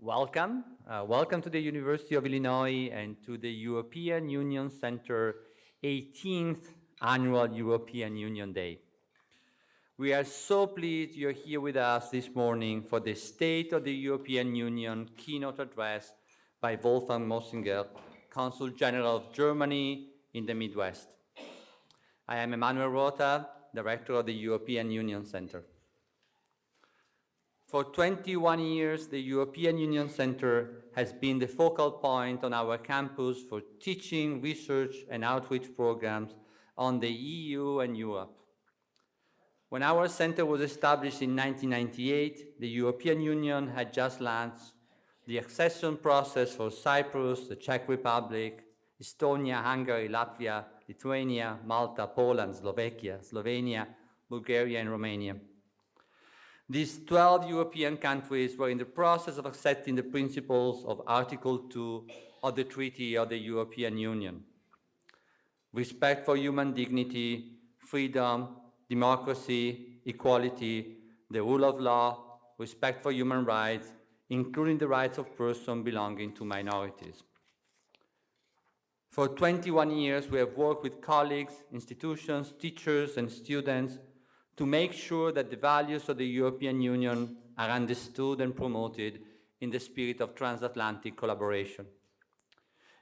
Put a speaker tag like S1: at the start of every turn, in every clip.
S1: Welcome. Welcome to the University of Illinois and to the European Union Center 18th Annual European Union Day. We are so pleased you're here with us this morning for the State of the European Union keynote address by Wolfgang Moessinger, Consul General of Germany in the Midwest. I am Emanuel Rota, Director of the European Union Center. For 21 years, the European Union Center has been the focal point on our campus for teaching, research, and outreach programs on the EU and Europe. When our center was established in 1998, the European Union had just launched the accession process for Cyprus, the Czech Republic, Estonia, Hungary, Latvia, Lithuania, Malta, Poland, Slovakia, Slovenia, Bulgaria, and Romania. These 12 European countries were in the process of accepting the principles of Article 2 of the Treaty of the European Union. Respect for human dignity, freedom, democracy, equality, the rule of law, respect for human rights, including the rights of persons belonging to minorities. For 21 years, we have worked with colleagues, institutions, teachers, and students to make sure that the values of the European Union are understood and promoted in the spirit of transatlantic collaboration.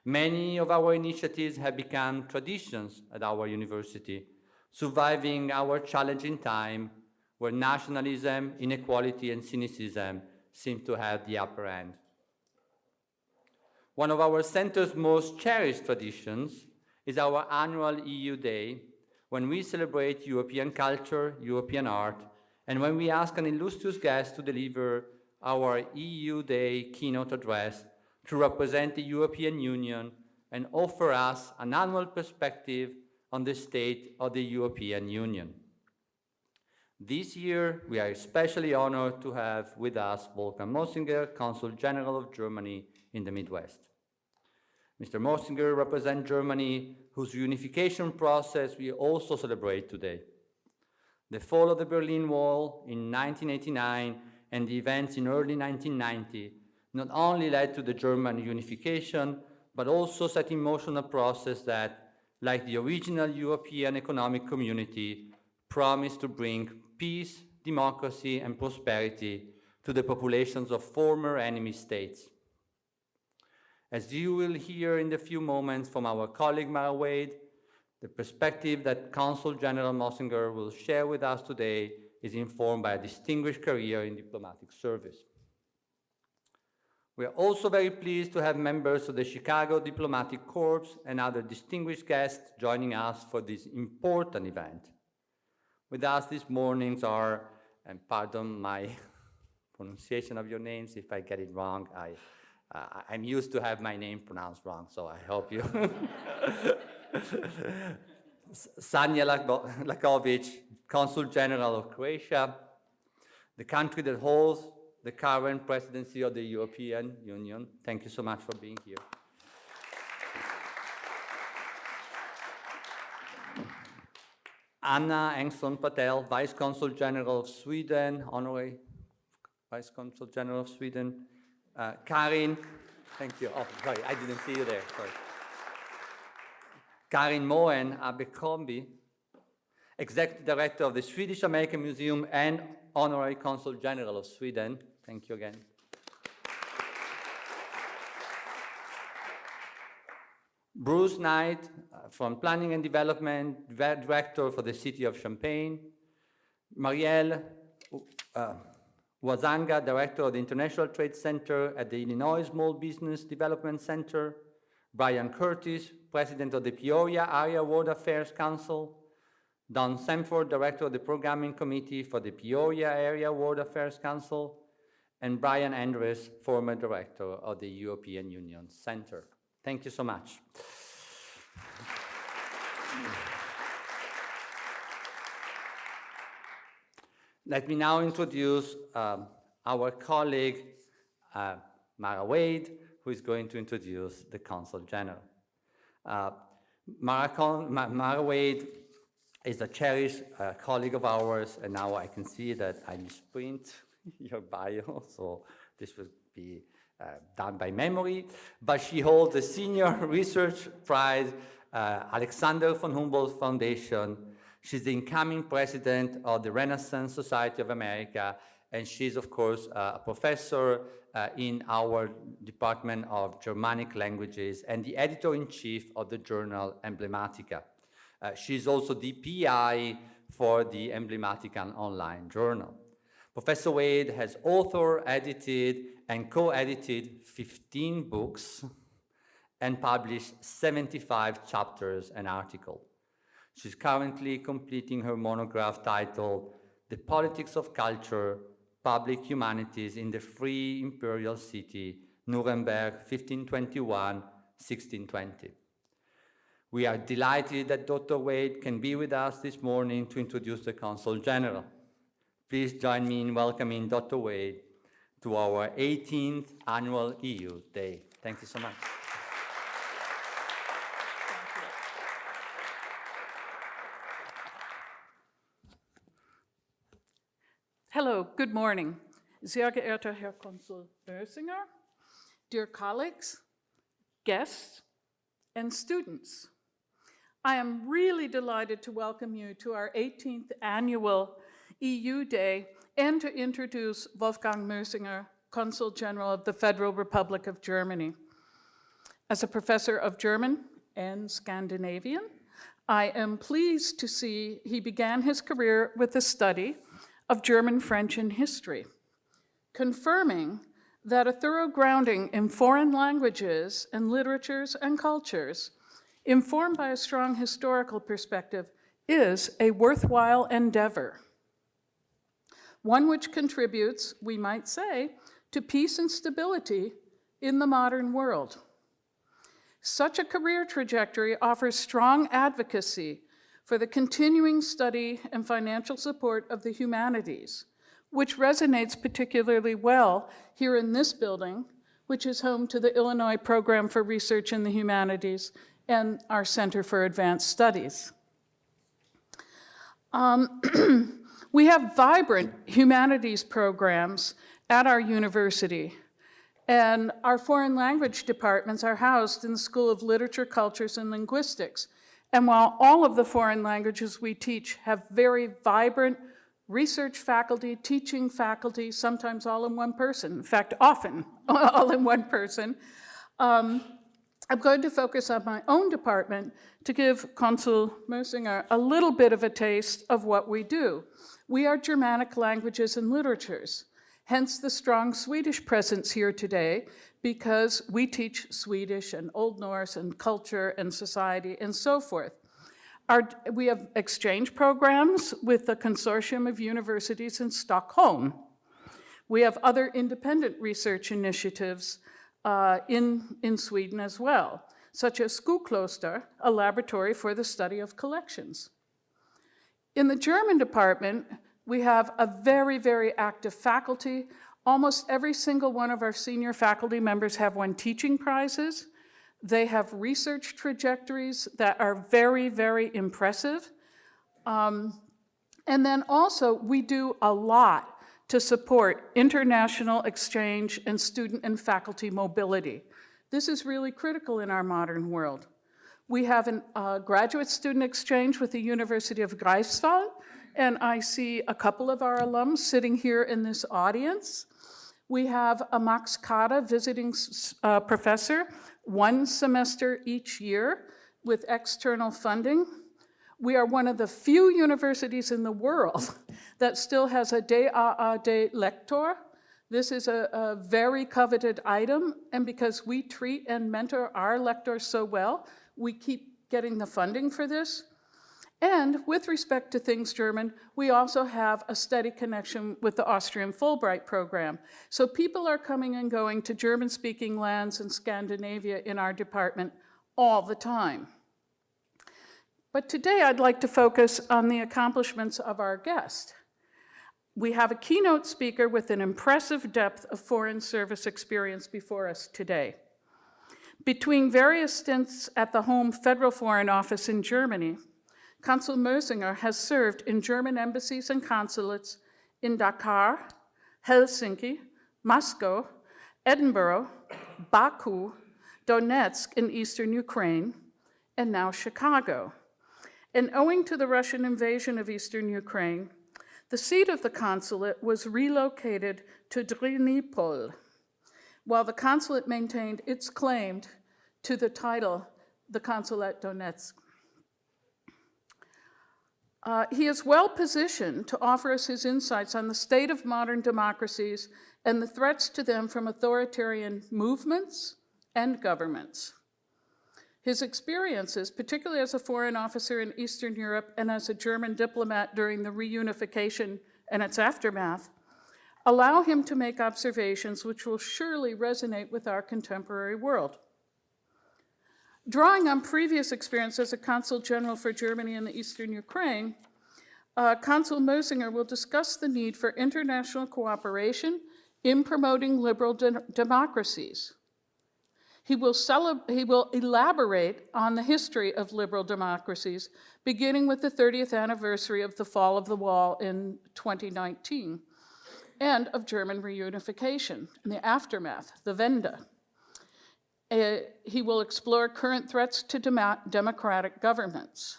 S1: Many of our initiatives have become traditions at our university, surviving our challenging time where nationalism, inequality, and cynicism seem to have the upper hand. One of our center's most cherished traditions is our annual EU Day, when we celebrate European culture, European art, and when we ask an illustrious guest to deliver our EU Day keynote address to represent the European Union and offer us an annual perspective on the state of the European Union. This year, we are especially honored to have with us Wolfgang Moessinger, Consul General of Germany in the Midwest. Mr. Moessinger represents Germany, whose unification process we also celebrate today. The fall of the Berlin Wall in 1989 and the events in early 1990 not only led to the German unification, but also set in motion a process that, like the original European Economic Community, promised to bring peace, democracy, and prosperity to the populations of former enemy states. As you will hear in a few moments from our colleague Mara Wade, the perspective that Consul General Moessinger will share with us today is informed by a distinguished career in diplomatic service. We are also very pleased to have members of the Chicago Diplomatic Corps and other distinguished guests joining us for this important event. With us this morning are, and pardon my pronunciation of your names if I get it wrong, I'm used to have my name pronounced wrong, so I hope you. Sanja Lakovic, Consul General of Croatia, the country that holds the current presidency of the European Union. Thank you so much for being here. Anna Engström Patel, Vice Consul General of Sweden, Honorary Vice Consul General of Sweden. Karin, thank you. Oh, sorry, I didn't see you there. Sorry. Karin Moen Abercrombie, Executive Director of the Swedish American Museum and Honorary Consul General of Sweden. Thank you again. Bruce Knight, from Planning and Development, Director for the City of Champaign. Marielle Wazanga, Director of the International Trade Center at the Illinois Small Business Development Center. Brian Curtis, President of the Peoria Area World Affairs Council. Don Sanford, Director of the Programming Committee for the Peoria Area World Affairs Council. And Brian Andres, former Director of the European Union Center. Thank you so much. Let me now introduce our colleague, Mara Wade, who is going to introduce the Consul General. Mara Wade is a cherished colleague of ours, and now I can see that I misprint your bio, so this will be done by memory, but she holds the Senior Research Prize, Alexander von Humboldt Foundation. She's the incoming president of the Renaissance Society of America, and she's, of course, a professor in our Department of Germanic Languages and the editor-in-chief of the journal Emblematica. She's also the PI for the Emblematica online journal. Professor Wade has authored, edited, and co-edited 15 books and published 75 chapters and articles. She's currently completing her monograph titled The Politics of Culture, Public Humanities in the Free Imperial City, Nuremberg, 1521-1620. We are delighted that Dr. Wade can be with us this morning to introduce the Consul General. Please join me in welcoming Dr. Wade to our 18th annual EU Day. Thank you so much.
S2: Hello, good morning. Sehr geehrter Herr Consul Moessinger, dear colleagues, guests, and students. I am really delighted to welcome you to our 18th annual EU Day and to introduce Wolfgang Moessinger, Consul General of the Federal Republic of Germany. As a professor of German and Scandinavian, I am pleased to see he began his career with the study of German, French, and history, confirming that a thorough grounding in foreign languages and literatures and cultures, informed by a strong historical perspective, is a worthwhile endeavor. One which contributes, we might say, to peace and stability in the modern world. Such a career trajectory offers strong advocacy for the continuing study and financial support of the humanities, which resonates particularly well here in this building, which is home to the Illinois Program for Research in the Humanities and our Center for Advanced Studies. We have vibrant humanities programs at our university, and our foreign language departments are housed in the School of Literature, Cultures, and Linguistics. And while all of the foreign languages we teach have very vibrant research faculty, teaching faculty, sometimes all in one person, in fact, often all in one person, I'm going to focus on my own department to give Consul Moessinger a little bit of a taste of what we do. We are Germanic languages and literatures, hence the strong Swedish presence here today, because we teach Swedish and Old Norse and culture and society and so forth. We have exchange programs with the Consortium of Universities in Stockholm. We have other independent research initiatives in Sweden as well, such as Skolkloster, a laboratory for the study of collections. In the German department, we have a very, very active faculty. Almost every single one of our senior faculty members have won teaching prizes. They have research trajectories that are very, very impressive. And then also, we do a lot to support international exchange and student and faculty mobility. This is really critical in our modern world. We have a graduate student exchange with the University of Greifswald, and I see a couple of our alums sitting here in this audience. We have a Max Kade visiting professor, one semester each year with external funding. We are one of the few universities in the world that still has a DAAD lector. This is a very coveted item, and because we treat and mentor our lectors so well, we keep getting the funding for this. And with respect to Things German, we also have a steady connection with the Austrian Fulbright program. So people are coming and going to German-speaking lands in Scandinavia in our department all the time. But today I'd like to focus on the accomplishments of our guest. We have a keynote speaker with an impressive depth of foreign service experience before us today. Between various stints at the Home Federal Foreign Office in Germany, Consul Moessinger has served in German embassies and consulates in Dakar, Helsinki, Moscow, Edinburgh, Baku, Donetsk in eastern Ukraine, and now Chicago. And owing to the Russian invasion of eastern Ukraine, the seat of the consulate was relocated to Dnipro, while the consulate maintained its claim to the title, the Consulate Donetsk. He is well positioned to offer us his insights on the state of modern democracies and the threats to them from authoritarian movements and governments. His experiences, particularly as a foreign officer in Eastern Europe and as a German diplomat during the reunification and its aftermath, allow him to make observations which will surely resonate with our contemporary world. Drawing on previous experience as a Consul General for Germany in the Eastern Ukraine, Consul Moessinger will discuss the need for international cooperation in promoting liberal democracies. He will elaborate on the history of liberal democracies, beginning with the 30th anniversary of the fall of the wall in 2019, and of German reunification and the aftermath, the Wende. He will explore current threats to democratic governments.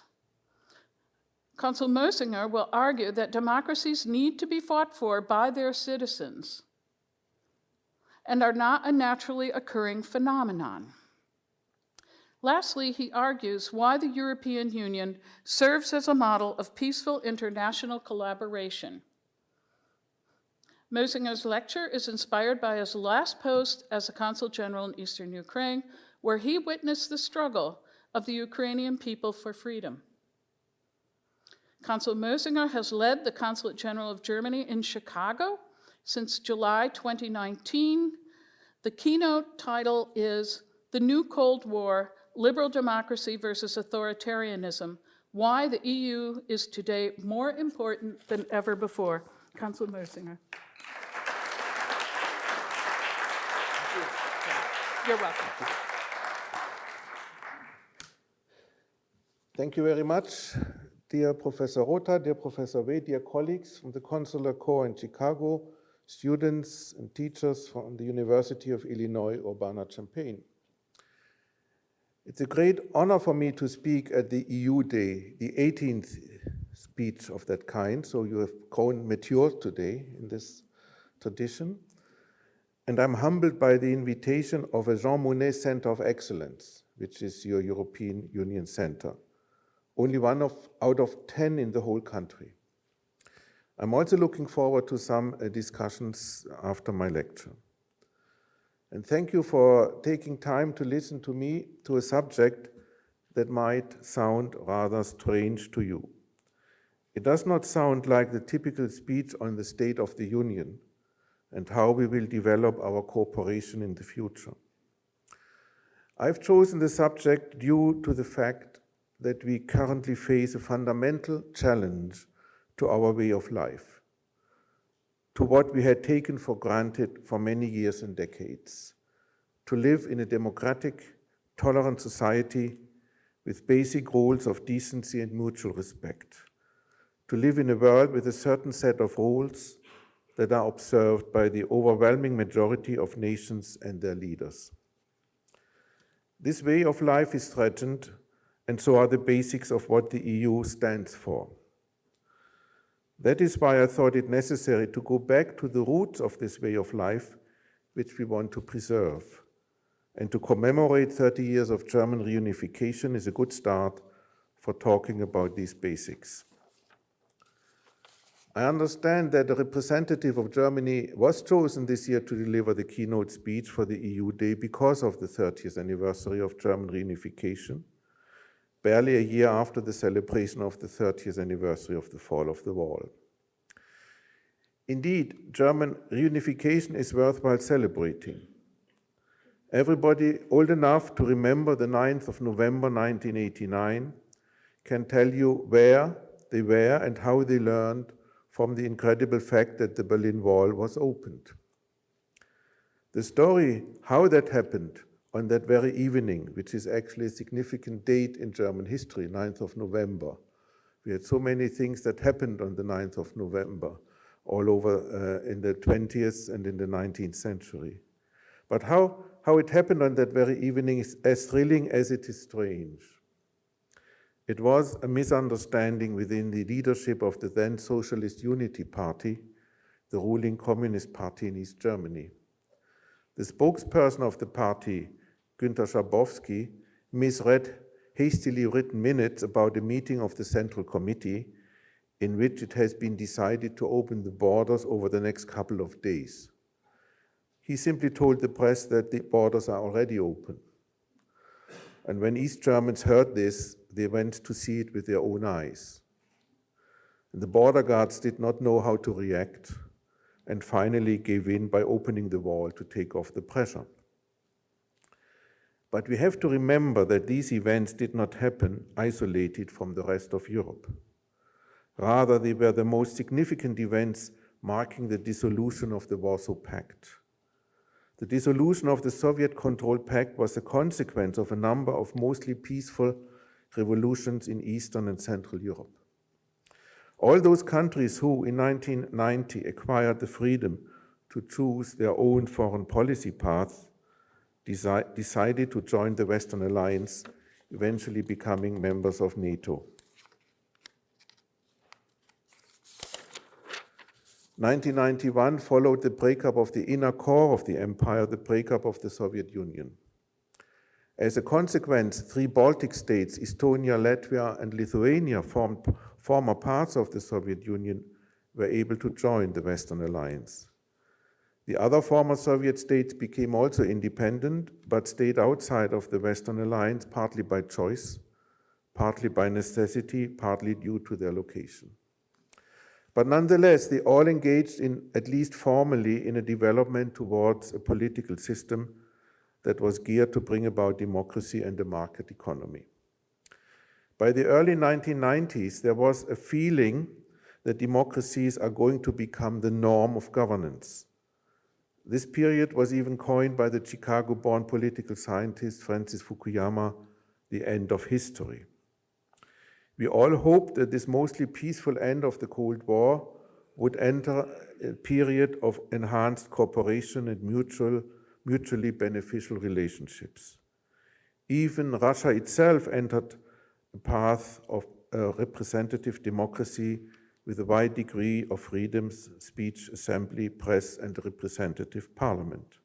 S2: Consul Moessinger will argue that democracies need to be fought for by their citizens and are not a naturally occurring phenomenon. Lastly, he argues why the European Union serves as a model of peaceful international collaboration. Moessinger's lecture is inspired by his last post as a Consul General in Eastern Ukraine, where he witnessed the struggle of the Ukrainian people for freedom. Consul Moessinger has led the Consulate General of Germany in Chicago since July 2019. The keynote title is The New Cold War, Liberal Democracy versus Authoritarianism, Why the EU is Today More Important Than Ever Before. Consul Moessinger. You're welcome.
S3: Thank you very much, dear Professor Rotha, dear Professor Wei, dear colleagues from the Consular Corps in Chicago, students and teachers from the University of Illinois, Urbana-Champaign. It's a great honor for me to speak at the EU Day, the 18th speech of that kind, so you have grown mature today in this tradition. And I'm humbled by the invitation of a Jean Monnet Center of Excellence, which is your European Union center, only one out of 10 in the whole country. I'm also looking forward to some discussions after my lecture. And thank you for taking time to listen to me to a subject that might sound rather strange to you. It does not sound like the typical speech on the State of the Union and how we will develop our cooperation in the future. I've chosen the subject due to the fact that we currently face a fundamental challenge to our way of life, to what we had taken for granted for many years and decades, to live in a democratic, tolerant society with basic rules of decency and mutual respect, to live in a world with a certain set of rules that are observed by the overwhelming majority of nations and their leaders. This way of life is threatened, and so are the basics of what the EU stands for. That is why I thought it necessary to go back to the roots of this way of life, which we want to preserve. And to commemorate 30 years of German reunification is a good start for talking about these basics. I understand that a representative of Germany was chosen this year to deliver the keynote speech for the EU Day because of the 30th anniversary of German reunification, barely a year after the celebration of the 30th anniversary of the fall of the wall. Indeed, German reunification is worthwhile celebrating. Everybody old enough to remember the 9th of November 1989 can tell you where they were and how they learned from the incredible fact that the Berlin Wall was opened. The story, how that happened on that very evening, which is actually a significant date in German history, 9th of November. We had so many things that happened on the 9th of November, all over in the 20th and in the 19th century. But how it happened on that very evening is as thrilling as it is strange. It was a misunderstanding within the leadership of the then Socialist Unity Party, the ruling Communist Party in East Germany. The spokesperson of the party, Günter Schabowski, misread hastily written minutes about a meeting of the Central Committee in which it has been decided to open the borders over the next couple of days. He simply told the press that the borders are already open. And when East Germans heard this, they went to see it with their own eyes. And the border guards did not know how to react and finally gave in by opening the wall to take off the pressure. But we have to remember that these events did not happen isolated from the rest of Europe. Rather, they were the most significant events marking the dissolution of the Warsaw Pact. The dissolution of the Soviet-controlled pact was a consequence of a number of mostly peaceful revolutions in Eastern and Central Europe. All those countries who, in 1990, acquired the freedom to choose their own foreign policy path decided to join the Western Alliance, eventually becoming members of NATO. 1991 followed the breakup of the inner core of the empire, the breakup of the Soviet Union. As a consequence, 3 Baltic states, Estonia, Latvia, and Lithuania, former parts of the Soviet Union, were able to join the Western Alliance. The other former Soviet states became also independent, but stayed outside of the Western Alliance, partly by choice, partly by necessity, partly due to their location. But nonetheless, they all engaged in, at least formally, in a development towards a political system that was geared to bring about democracy and a market economy. By the early 1990s, there was a feeling that democracies are going to become the norm of governance. This period was even coined by the Chicago-born political scientist Francis Fukuyama, the end of history. We all hoped that this mostly peaceful end of the Cold War would enter a period of enhanced cooperation and mutually beneficial relationships. Even Russia itself entered a path of representative democracy with a wide degree of freedoms, speech, assembly, press, and a representative parliament.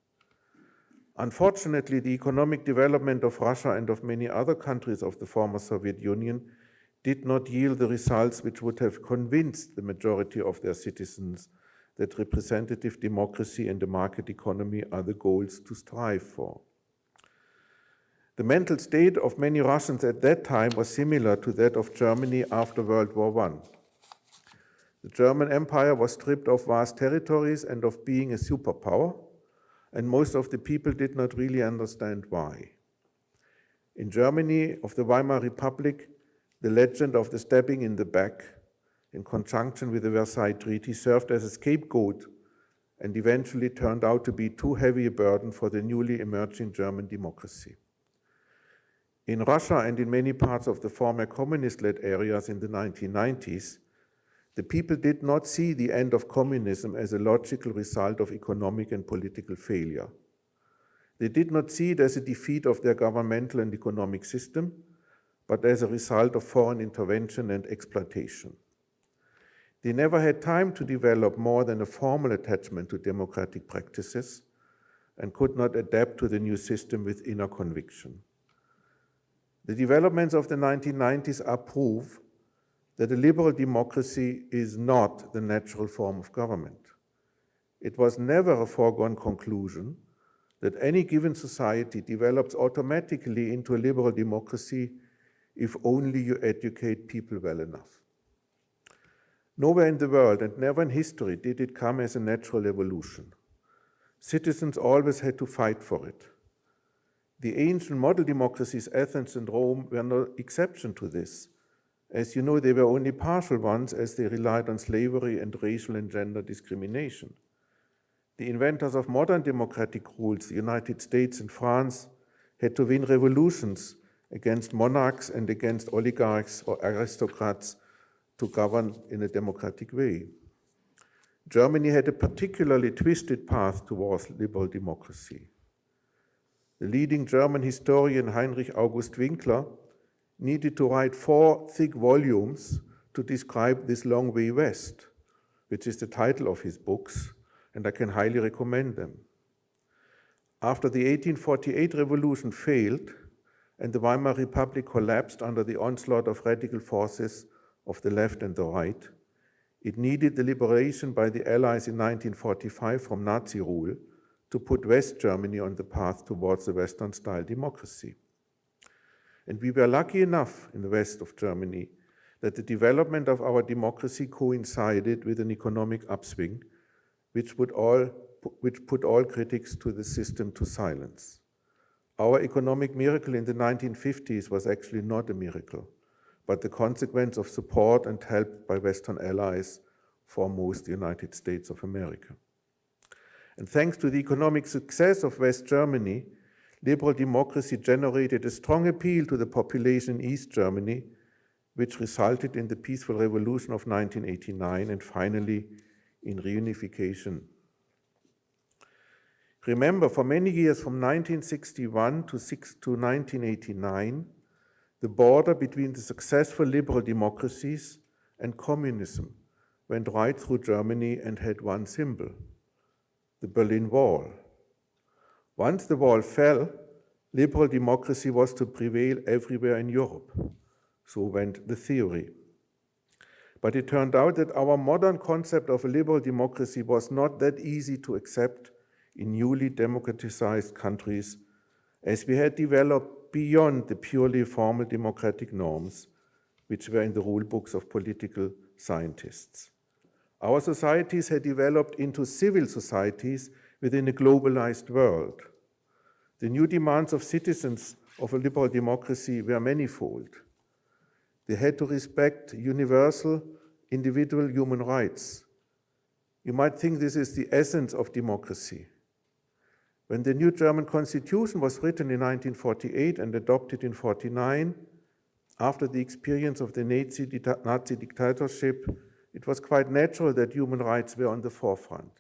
S3: Unfortunately, the economic development of Russia and of many other countries of the former Soviet Union did not yield the results which would have convinced the majority of their citizens that representative democracy and the market economy are the goals to strive for. The mental state of many Russians at that time was similar to that of Germany after World War I. The German Empire was stripped of vast territories and of being a superpower, and most of the people did not really understand why. In Germany of the Weimar Republic, the legend of the stabbing in the back, in conjunction with the Versailles Treaty, served as a scapegoat and eventually turned out to be too heavy a burden for the newly emerging German democracy. In Russia and in many parts of the former communist-led areas in the 1990s, the people did not see the end of communism as a logical result of economic and political failure. They did not see it as a defeat of their governmental and economic system, but as a result of foreign intervention and exploitation. They never had time to develop more than a formal attachment to democratic practices and could not adapt to the new system with inner conviction. The developments of the 1990s are proof that a liberal democracy is not the natural form of government. It was never a foregone conclusion that any given society develops automatically into a liberal democracy if only you educate people well enough. Nowhere in the world and never in history did it come as a natural evolution. Citizens always had to fight for it. The ancient model democracies, Athens and Rome, were no exception to this. As you know, they were only partial ones as they relied on slavery and racial and gender discrimination. The inventors of modern democratic rules, the United States and France, had to win revolutions against monarchs and against oligarchs or aristocrats to govern in a democratic way. Germany had a particularly twisted path towards liberal democracy. the leading German historian Heinrich August Winkler needed to write 4 thick volumes to describe this long way west, which is the title of his books, and I can highly recommend them. After the 1848 revolution failed and the Weimar Republic collapsed under the onslaught of radical forces of the left and the right, it needed the liberation by the Allies in 1945 from Nazi rule to put West Germany on the path towards the Western-style democracy. And we were lucky enough in the west of Germany that the development of our democracy coincided with an economic upswing, which put all critics to the system to silence. Our economic miracle in the 1950s was actually not a miracle, but the consequence of support and help by Western allies, foremost the United States of America. And thanks to the economic success of West Germany, liberal democracy generated a strong appeal to the population in East Germany, which resulted in the peaceful revolution of 1989 and finally in reunification. Remember, for many years from 1961 to 1989, the border between the successful liberal democracies and communism went right through Germany and had one symbol, the Berlin Wall. Once the wall fell, liberal democracy was to prevail everywhere in Europe. So went the theory. But it turned out that our modern concept of a liberal democracy was not that easy to accept in newly democratized countries, as we had developed beyond the purely formal democratic norms which were in the rule books of political scientists. Our societies had developed into civil societies within a globalized world. The new demands of citizens of a liberal democracy were manifold. They had to respect universal individual human rights. You might think this is the essence of democracy. When the new German constitution was written in 1948 and adopted in 1949, after the experience of the Nazi dictatorship, it was quite natural that human rights were on the forefront.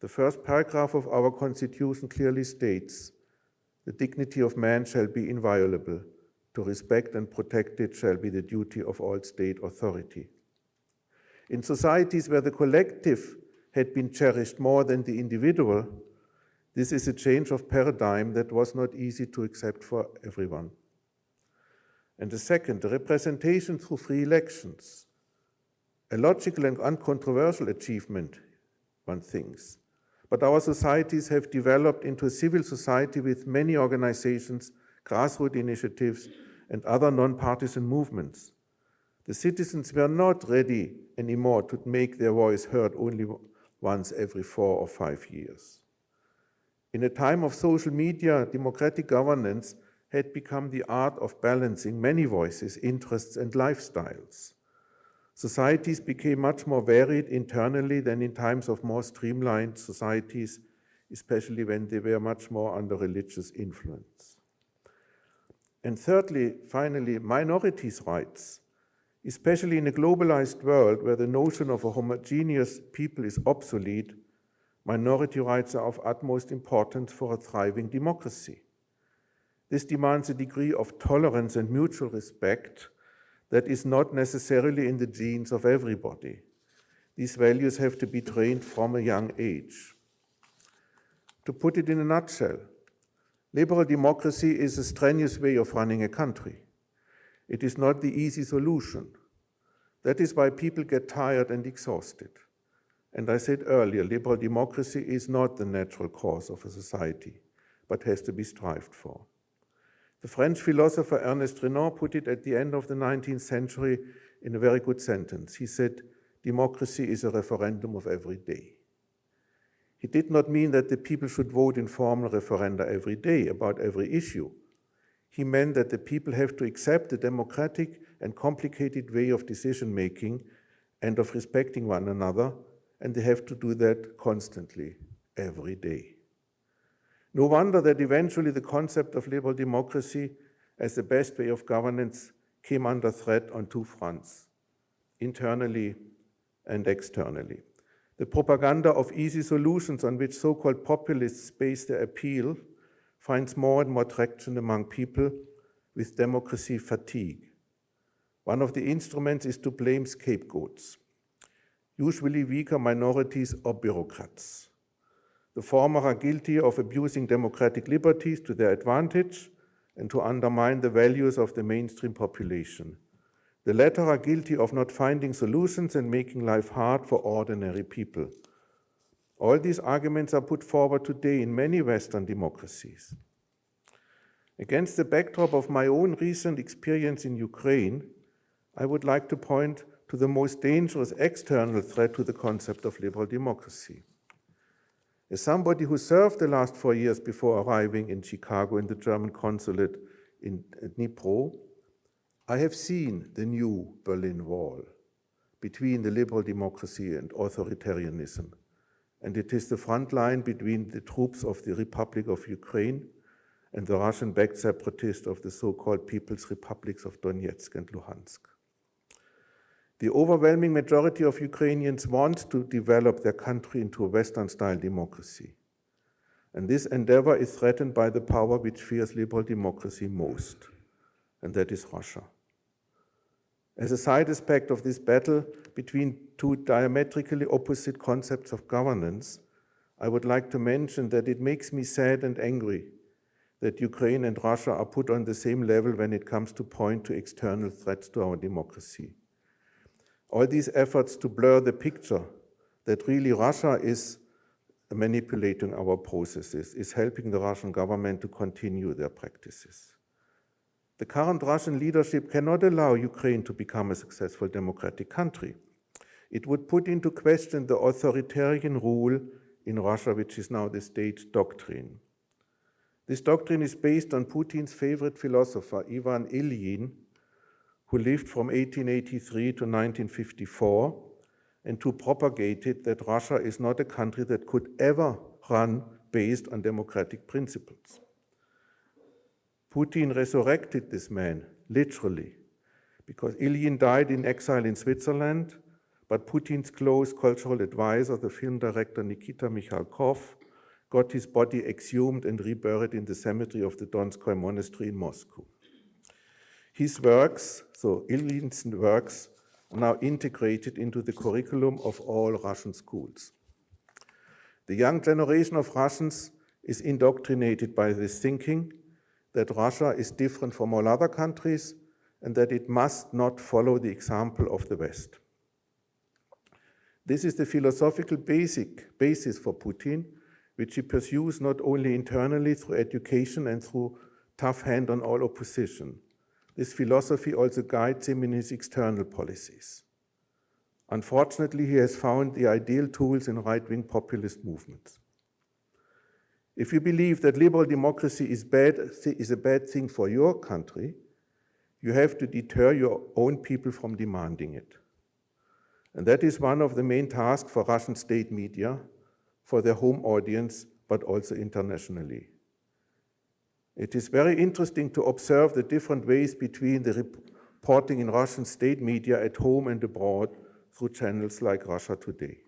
S3: The first paragraph of our constitution clearly states, "The dignity of man shall be inviolable. To respect and protect it shall be the duty of all state authority." In societies where the collective had been cherished more than the individual, this is a change of paradigm that was not easy to accept for everyone. And the second, the representation through free elections. A logical and uncontroversial achievement, one thinks. But our societies have developed into a civil society with many organizations, grassroots initiatives, and other non-partisan movements. The citizens were not ready anymore to make their voice heard only once every 4 or 5 years. In a time of social media, democratic governance had become the art of balancing many voices, interests, and lifestyles. Societies became much more varied internally than in times of more streamlined societies, especially when they were much more under religious influence. And thirdly, finally, minorities' rights, especially in a globalized world where the notion of a homogeneous people is obsolete, minority rights are of utmost importance for a thriving democracy. This demands a degree of tolerance and mutual respect that is not necessarily in the genes of everybody. These values have to be trained from a young age. To put it in a nutshell, liberal democracy is a strenuous way of running a country. It is not the easy solution. That is why people get tired and exhausted. And I said earlier, liberal democracy is not the natural course of a society, but has to be strived for. The French philosopher Ernest Renan put it at the end of the 19th century in a very good sentence. He said, "Democracy is a referendum of every day." He did not mean that the people should vote in formal referenda every day about every issue. He meant that the people have to accept the democratic and complicated way of decision-making and of respecting one another, and they have to do that constantly, every day. No wonder that eventually the concept of liberal democracy as the best way of governance came under threat on 2 fronts, internally and externally. The propaganda of easy solutions on which so-called populists base their appeal finds more and more traction among people with democracy fatigue. One of the instruments is to blame scapegoats, usually weaker minorities or bureaucrats. The former are guilty of abusing democratic liberties to their advantage and to undermine the values of the mainstream population. The latter are guilty of not finding solutions and making life hard for ordinary people. All these arguments are put forward today in many Western democracies. Against the backdrop of my own recent experience in Ukraine, I would like to point to the most dangerous external threat to the concept of liberal democracy. As somebody who served the last 4 years before arriving in Chicago in the German consulate in Dnipro, I have seen the new Berlin Wall between the liberal democracy and authoritarianism. And it is the front line between the troops of the Republic of Ukraine and the Russian-backed separatists of the so-called People's Republics of Donetsk and Luhansk. The overwhelming majority of Ukrainians want to develop their country into a Western-style democracy. And this endeavor is threatened by the power which fears liberal democracy most, and that is Russia. As a side aspect of this battle between two diametrically opposite concepts of governance, I would like to mention that it makes me sad and angry that Ukraine and Russia are put on the same level when it comes to point to external threats to our democracy. All these efforts to blur the picture that really Russia is manipulating our processes is helping the Russian government to continue their practices. The current Russian leadership cannot allow Ukraine to become a successful democratic country. It would put into question the authoritarian rule in Russia, which is now the state doctrine. This doctrine is based on Putin's favorite philosopher, Ivan Ilyin, who lived from 1883 to 1954, and who propagated that Russia is not a country that could ever run based on democratic principles. Putin resurrected this man, literally, because Ilyin died in exile in Switzerland, but Putin's close cultural advisor, the film director Nikita Mikhalkov, got his body exhumed and reburied in the cemetery of the Donetsk monastery in Moscow. His works, so Ilyin's works, are now integrated into the curriculum of all Russian schools. The young generation of Russians is indoctrinated by this thinking that Russia is different from all other countries and that it must not follow the example of the West. This is the philosophical basis for Putin, which he pursues not only internally through education and through tough hand on all opposition. This philosophy also guides him in his external policies. Unfortunately, he has found the ideal tools in right-wing populist movements. If you believe that liberal democracy is a bad thing for your country, you have to deter your own people from demanding it. And that is one of the main tasks for Russian state media, for their home audience, but also internationally. It is very interesting to observe the different ways between the reporting in Russian state media at home and abroad through channels like Russia Today.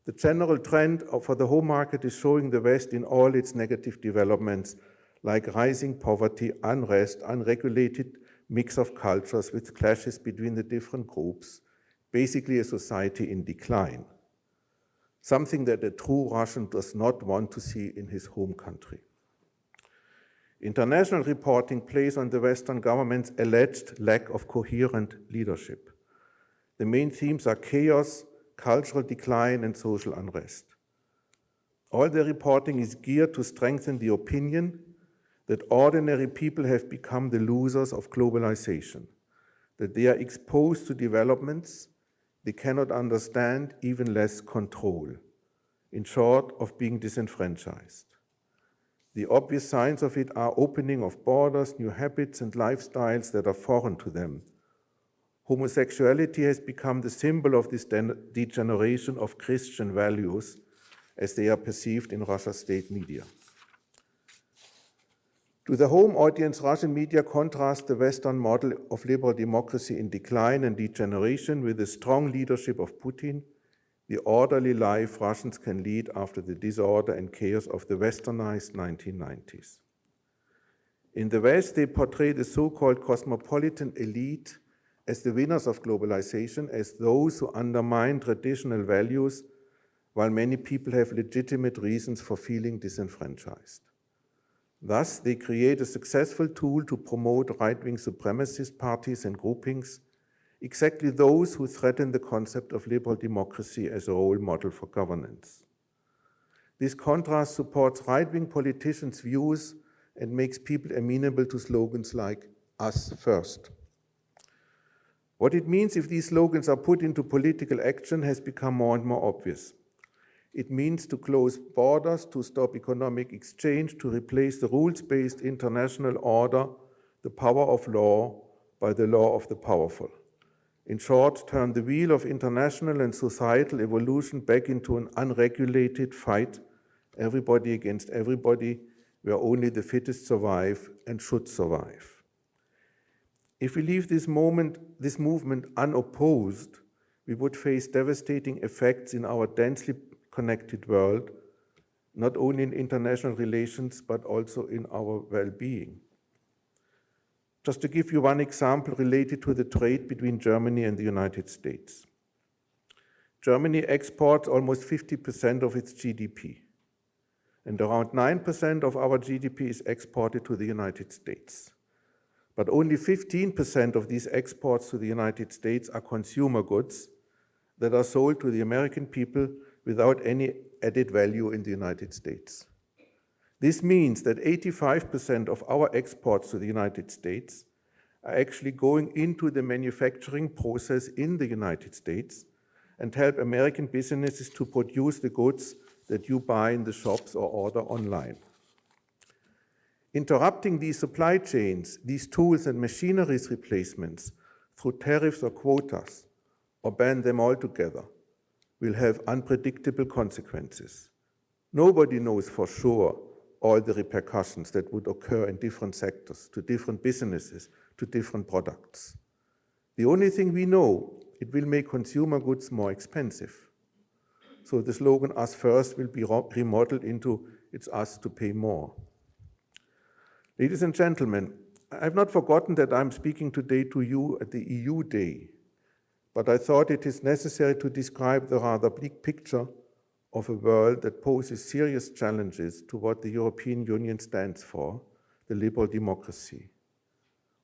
S3: The general trend for the home market is showing the West in all its negative developments, like rising poverty, unrest, unregulated mix of cultures with clashes between the different groups, basically a society in decline, something that a true Russian does not want to see in his home country. International reporting plays on the Western government's alleged lack of coherent leadership. The main themes are chaos, cultural decline, and social unrest. All the reporting is geared to strengthen the opinion that ordinary people have become the losers of globalization, that they are exposed to developments they cannot understand, even less control, in short, of being disenfranchised. The obvious signs of it are opening of borders, new habits and lifestyles that are foreign to them. Homosexuality has become the symbol of this degeneration of Christian values as they are perceived in Russia's state media. To the home audience, Russian media contrast the Western model of liberal democracy in decline and degeneration with the strong leadership of Putin, the orderly life Russians can lead after the disorder and chaos of the westernized 1990s. In the West, they portray the so-called cosmopolitan elite as the winners of globalization, as those who undermine traditional values, while many people have legitimate reasons for feeling disenfranchised. Thus, they create a successful tool to promote right-wing supremacist parties and groupings, exactly those who threaten the concept of liberal democracy as a role model for governance. This contrast supports right-wing politicians' views and makes people amenable to slogans like "us first." What it means if these slogans are put into political action has become more and more obvious. It means to close borders, to stop economic exchange, to replace the rules-based international order, the power of law, by the law of the powerful. In short, turn the wheel of international and societal evolution back into an unregulated fight, everybody against everybody, where only the fittest survive and should survive. If we leave this movement unopposed, we would face devastating effects in our densely connected world, not only in international relations, but also in our well-being. Just to give you one example related to the trade between Germany and the United States. Germany exports almost 50% of its GDP, and around 9% of our GDP is exported to the United States. But only 15% of these exports to the United States are consumer goods that are sold to the American people without any added value in the United States. This means that 85% of our exports to the United States are actually going into the manufacturing process in the United States and help American businesses to produce the goods that you buy in the shops or order online. Interrupting these supply chains, these tools and machineries replacements through tariffs or quotas, or ban them altogether, will have unpredictable consequences. Nobody knows for sure all the repercussions that would occur in different sectors, to different businesses, to different products. The only thing we know, it will make consumer goods more expensive. So the slogan, "Us first," will be remodeled into "It's us to pay more." Ladies and gentlemen, I've not forgotten that I'm speaking today to you at the EU Day, but I thought it is necessary to describe the rather bleak picture of a world that poses serious challenges to what the European Union stands for, the liberal democracy.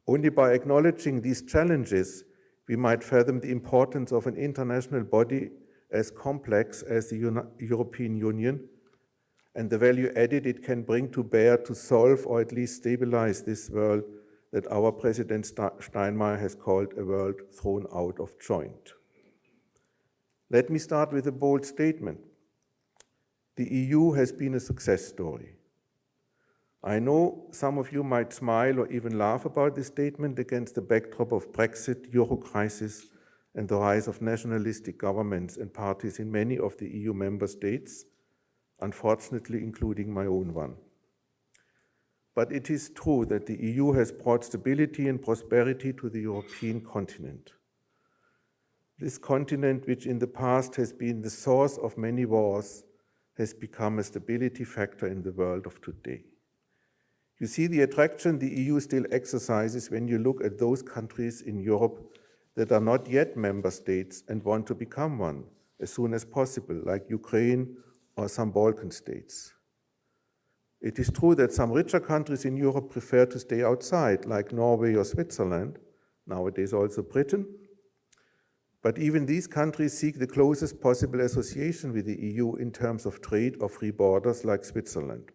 S3: Only by acknowledging these challenges, we might fathom the importance of an international body as complex as the European Union and the value added it can bring to bear to solve or at least stabilize this world that our President Steinmeier has called a world thrown out of joint. Let me start with a bold statement. The EU has been a success story. I know some of you might smile or even laugh about this statement against the backdrop of Brexit, Euro crisis, and the rise of nationalistic governments and parties in many of the EU member states, unfortunately including my own one. But it is true that the EU has brought stability and prosperity to the European continent. This continent, which in the past has been the source of many wars, has become a stability factor in the world of today. You see the attraction the EU still exercises when you look at those countries in Europe that are not yet member states and want to become one as soon as possible, like Ukraine or some Balkan states. It is true that some richer countries in Europe prefer to stay outside, like Norway or Switzerland, nowadays also Britain. But even these countries seek the closest possible association with the EU in terms of trade or free borders, like Switzerland.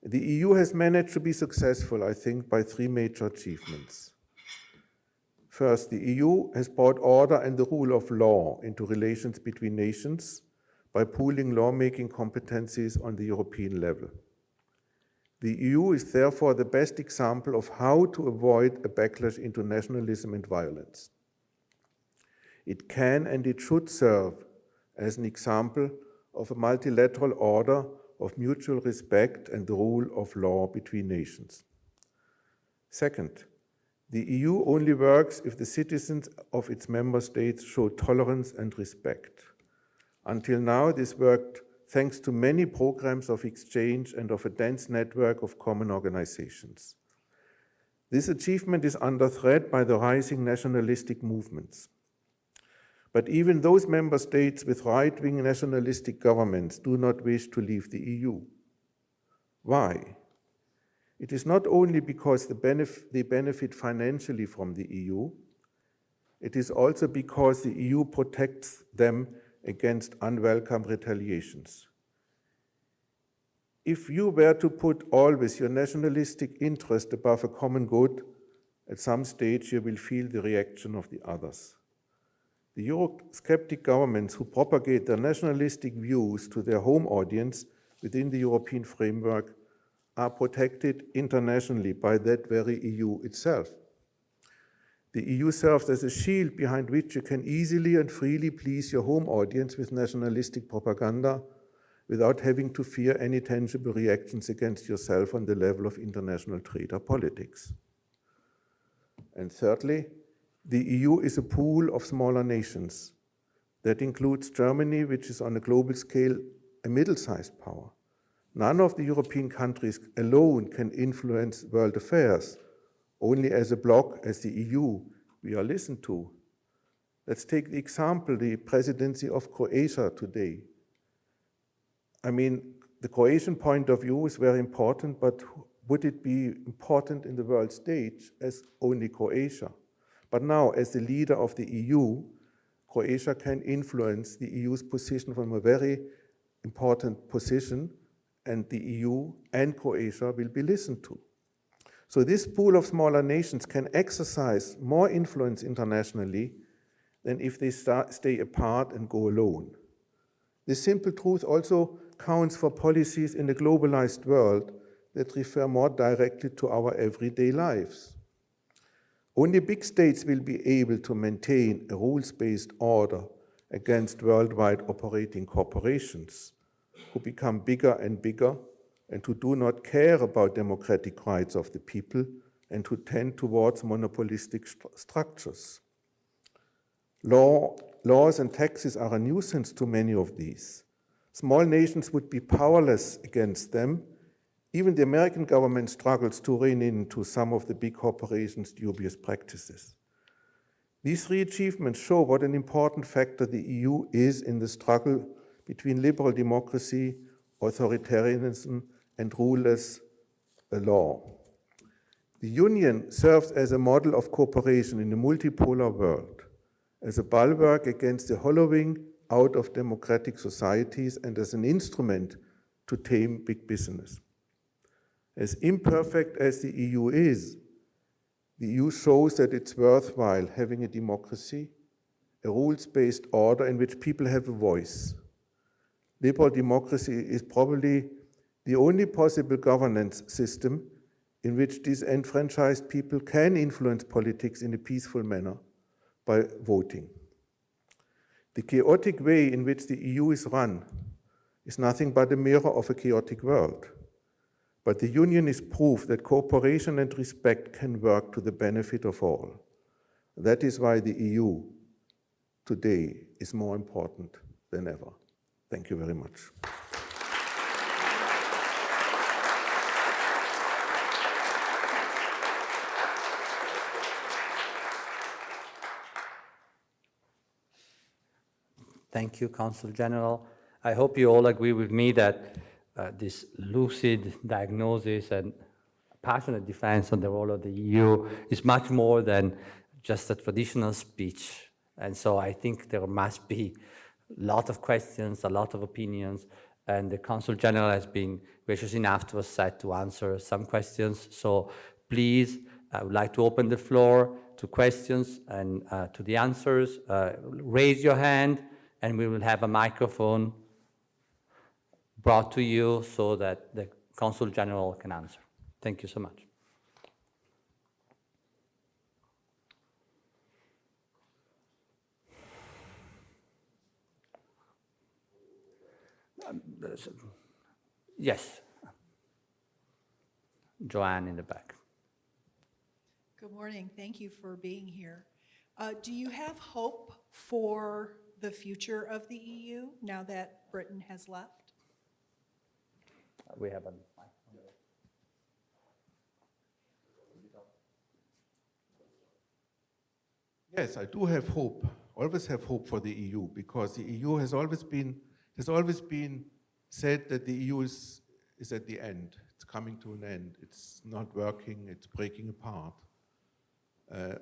S3: The EU has managed to be successful, I think, by three major achievements. First, the EU has brought order and the rule of law into relations between nations by pooling lawmaking competencies on the European level. The EU is therefore the best example of how to avoid a backlash into nationalism and violence. It can and it should serve as an example of a multilateral order of mutual respect and the rule of law between nations. Second, The EU only works if the citizens of its member states show tolerance and respect. Until now, this worked thanks to many programs of exchange and of a dense network of common organizations. This achievement is under threat by the rising nationalistic movements. But even those member states with right-wing nationalistic governments do not wish to leave the EU. Why? It is not only because they benefit financially from the EU, it is also because the EU protects them against unwelcome retaliations. If you were to put always your nationalistic interest above a common good, at some stage you will feel the reaction of the others. The Eurosceptic governments who propagate their nationalistic views to their home audience within the European framework are protected internationally by that very EU itself. The EU serves as a shield behind which you can easily and freely please your home audience with nationalistic propaganda without having to fear any tangible reactions against yourself on the level of international trade or politics. And thirdly, the EU is a pool of smaller nations. That includes Germany, which is on a global scale a middle-sized power. None of the European countries alone can influence world affairs. Only as a bloc, as the EU, we are listened to. Let's take the example, the presidency of Croatia today. I mean, the Croatian point of view is very important, but would it be important in the world stage as only Croatia? But now, as the leader of the EU, Croatia can influence the EU's position from a very important position, and the EU and Croatia will be listened to. So this pool of smaller nations can exercise more influence internationally than if they stay apart and go alone. This simple truth also counts for policies in a globalized world that refer more directly to our everyday lives. Only big states will be able to maintain a rules-based order against worldwide operating corporations who become bigger and bigger and who do not care about democratic rights of the people and who tend towards monopolistic structures. Laws and taxes are a nuisance to many of these. Small nations would be powerless against them. Even the American government struggles to rein into some of the big corporations' dubious practices. These three achievements show what an important factor the EU is in the struggle between liberal democracy, authoritarianism, and ruleless law. The Union serves as a model of cooperation in a multipolar world, as a bulwark against the hollowing out of democratic societies and as an instrument to tame big business. As imperfect as the EU is, the EU shows that it's worthwhile having a democracy, a rules-based order in which people have a voice. Liberal democracy is probably the only possible governance system in which disenfranchised people can influence politics in a peaceful manner by voting. The chaotic way in which the EU is run is nothing but a mirror of a chaotic world. But the Union is proof that cooperation and respect can work to the benefit of all. That is why the EU today is more important than ever. Thank you very much.
S1: Thank you, Consul General. I hope you all agree with me that this lucid diagnosis and passionate defense on the role of the EU is much more than just a traditional speech. And so I think there must be a lot of questions, a lot of opinions, and the Consul General has been gracious enough to accept to answer some questions. So please, I would like to open the floor to questions and to the answers. Raise your hand, and we will have a microphone brought to you so that the Consul General can answer. Thank you so much. Yes. Joanne in the back.
S4: Good morning. Thank you for being here. Do you have hope for the future of the EU now that Britain has left?
S1: We have a
S3: Yes, I do have hope. Always have hope for the EU, because the EU has always been said that the EU is at the end. It's coming to an end. It's not working. It's breaking apart.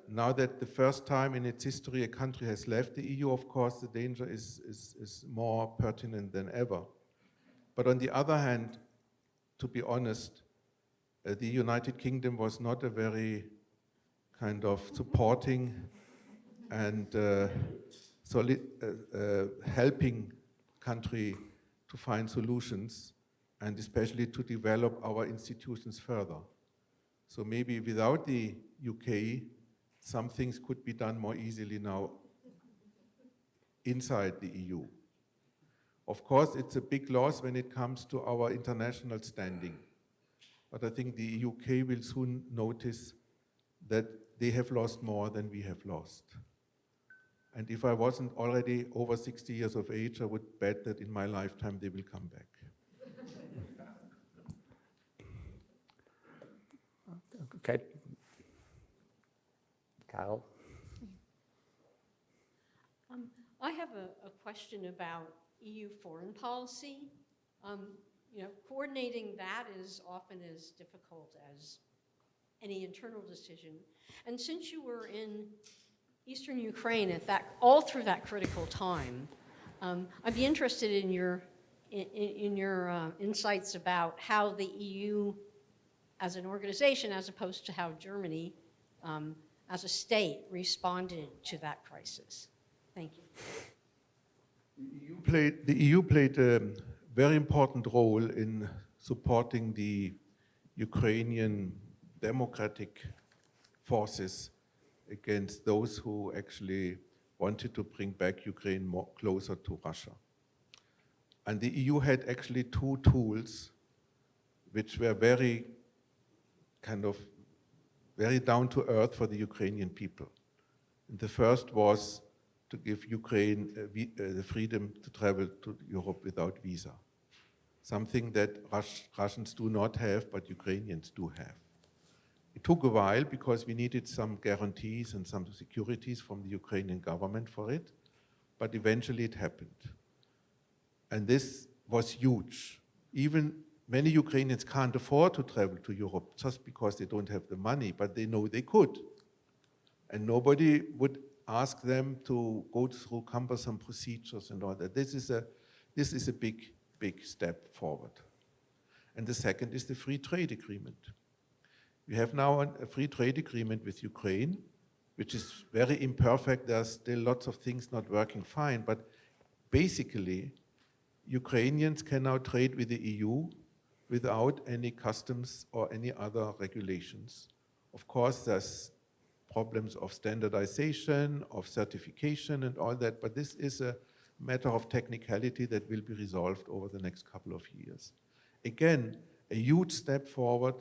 S3: Now that the first time in its history a country has left the EU, of course, the danger is more pertinent than ever. But on the other hand, to be honest, the United Kingdom was not a very kind of supporting and helping country to find solutions, and especially to develop our institutions further. So maybe without the UK, some things could be done more easily now inside the EU. Of course, it's a big loss when it comes to our international standing. But I think the UK will soon notice that they have lost more than we have lost. And if I wasn't already over 60 years of age, I would bet that in my lifetime they will come back.
S1: Okay. Carol?
S5: I have a question about EU foreign policy. Coordinating that is often as difficult as any internal decision. And since you were in Eastern Ukraine all through that critical time, I'd be interested in your insights about how the EU as an organization, as opposed to how Germany as a state responded to that crisis. Thank you.
S3: The EU played a very important role in supporting the Ukrainian democratic forces against those who actually wanted to bring back Ukraine more closer to Russia. And the EU had actually two tools which were very down to earth for the Ukrainian people. And the first was to give Ukraine the freedom to travel to Europe without visa. Something that Russians do not have, but Ukrainians do have. It took a while because we needed some guarantees and some securities from the Ukrainian government for it, but eventually it happened. And this was huge. Even many Ukrainians can't afford to travel to Europe just because they don't have the money, but they know they could. And nobody would ask them to go through cumbersome procedures and all that. This is a big step forward. And the second is the free trade agreement. We have now a free trade agreement with Ukraine, which is very imperfect. There are still lots of things not working fine, but basically, Ukrainians can now trade with the EU without any customs or any other regulations. Of course, there's problems of standardization, of certification and all that, but this is a matter of technicality that will be resolved over the next couple of years. Again, a huge step forward,